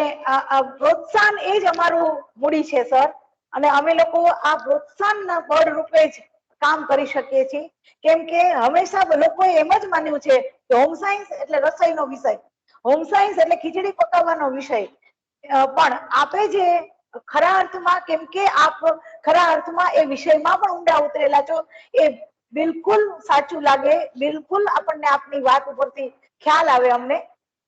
પ્રોત્સાહન એ જ અમારું મૂડી છે સર. અને અમે લોકો આ પ્રોત્સાહનના બળ રૂપે જ કામ કરી શકીએ છીએ. કેમ કે હંમેશા લોકોએ એમ જ માન્યું છે કે હોમ સાયન્સ એટલે રસોઈનો વિષય, હોમ સાયન્સ એટલે ખીચડી પકાવવાનો વિષય. પણ આપે જે ખરા અર્થમાં, કેમ કે આપ ખરા અર્થમાં એ વિષયમાં પણ ઊંડા ઉતરેલા છો, એ બિલકુલ સાચું લાગે, બિલકુલ આપણને આપની વાત ઉપરથી ખ્યાલ આવે અમને.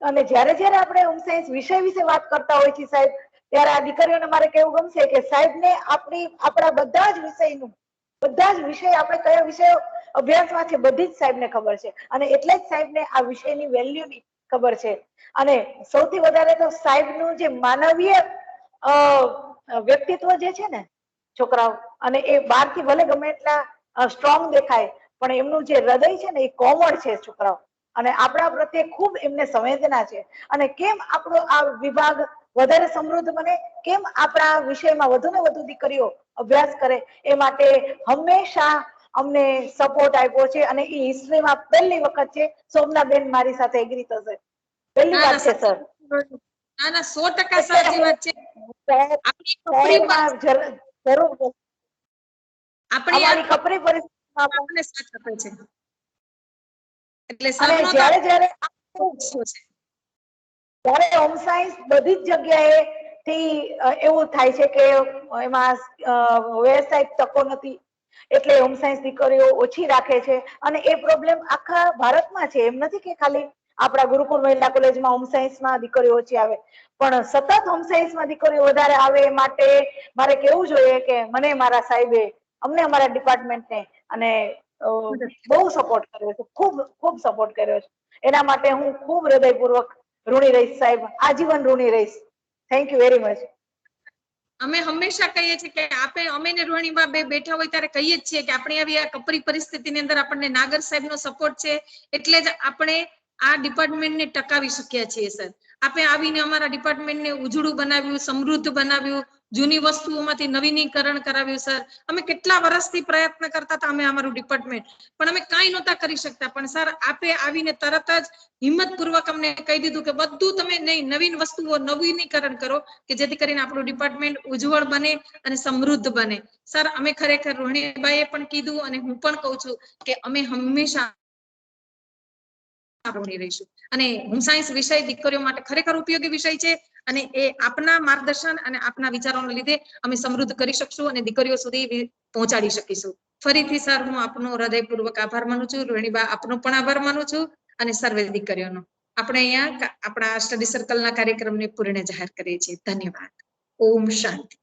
અને જ્યારે જ્યારે આપણે હોમ સાયન્સ વિષય વિશે વાત કરતા હોય છે સાહેબ, ત્યારે આ દીકરીઓને મારે કેવું ગમશે કે સાહેબને આપણા બધા જ વિષયનું, બધા જ વિષય, આપણે કયા વિષયો અભ્યાસમાં છે બધી જ સાહેબને ખબર છે. અને એટલે જ સાહેબને આ વિષયની વેલ્યુની ખબર છે. અને સૌથી વધારે તો સાહેબનું જે માનવીય વ્યક્તિત્વ જે છે ને છોકરાઓ, અને એ બહારથી ભલે ગમે એટલા સ્ટ્રોંગ દેખાય પણ એમનું જે હૃદય છે ને એ કોમળ છે છોકરાઓ. અને આપણા પ્રત્યે ખૂબ એમને સંવેદના છે. અને કેમ આપણો આ વિભાગ વધારે સમૃદ્ધ બને, કેમ આપણા વિષયમાં વધુ ને વધુ દીકરીઓ અભ્યાસ કરે, એ માટે હંમેશા અમને સપોર્ટ આપ્યો છે. અને એ હિસ્ટ્રીમાં પહેલી વખત છે. શોભનાબેન મારી સાથે એગ્રી થશે, પહેલી વાત છે સર. ના ના, 100% સાચી વાત છે. અમારી કપરી પરિસ્થિતિમાં આપણને સાથ આપે છે. એટલે અને સરનો જ્યારે હોમ સાયન્સ બધી જ જગ્યાએ થી એવું થાય છે કે એમાં વ્યવસાયિક તકો નથી, એટલે હોમ સાયન્સ દીકરીઓ ઓછી રાખે છે. અને એ પ્રોબ્લેમ આખા ભારતમાં છે, એમ નથી કે ખાલી આપણા ગુરુકુળ મહિલા કોલેજમાં હોમ સાયન્સમાં દીકરીઓ ઓછી આવે, પણ સતત હોમ સાયન્સમાં દીકરીઓ વધારે આવે. એ માટે મારે કેવું જોઈએ કે મને મારા સાહેબે, અમને અમારા ડિપાર્ટમેન્ટને અને બહુ સપોર્ટ કર્યો છે, ખૂબ ખૂબ સપોર્ટ કર્યો છે. એના માટે હું ખૂબ હૃદયપૂર્વક ઋણી રહીશ સાહેબ, આજીવન ઋણી રહીશ. Thank you very much. અમે હંમેશા કહીએ છીએ કે અમે ને રોહિણીબા બે બેઠા હોય ત્યારે કહીએ જ છીએ કે આપણે આવી આ કપરી પરિસ્થિતિની અંદર આપણને નાગર સાહેબનો સપોર્ટ છે એટલે જ આપણે આ ડિપાર્ટમેન્ટને ટકાવી શક્યા છીએ સર. આપણે આવીને અમારા ડિપાર્ટમેન્ટને ઉજળું બનાવ્યું, સમૃદ્ધ બનાવ્યું, જૂની વસ્તુઓમાંથી નવીનીકરણ કરાવ્યું સર. અમે કેટલા વર્ષથી પ્રયત્ન કરતા હતા અમે અમારું ડિપાર્ટમેન્ટ, પણ અમે કાંઈ નહોતા કરી શકતા. પણ સર આપે આવીને તરત જ હિંમતપૂર્વક અમને કહી દીધું કે બધું તમે નવીન વસ્તુઓ નવીનીકરણ કરો કે જેથી કરીને આપણું ડિપાર્ટમેન્ટ ઉજ્જવળ બને અને સમૃદ્ધ બને. સર અમે ખરેખર રોહિણીબાઈએ પણ કીધું અને હું પણ કહું છું કે અમે હંમેશા રહીશું. અને હોમ સાયન્સ વિષય દીકરીઓ માટે ખરેખર ઉપયોગી વિષય છે અને એ આપના માર્ગદર્શન અને આપના વિચારોના લીધે અમે સમૃદ્ધ કરી શકશું અને દીકરીઓ સુધી પહોંચાડી શકીશું. ફરીથી સર હું આપનો હૃદયપૂર્વક આભાર માનું છું. રોહિણીબા આપનો પણ આભાર માનું છું અને સર્વે દીકરીઓનો. આપણે અહીંયા આપણા સ્ટડી સર્કલના કાર્યક્રમને પૂર્ણ જાહેર કરીએ છીએ. ધન્યવાદ. ઓમ શાંતિ.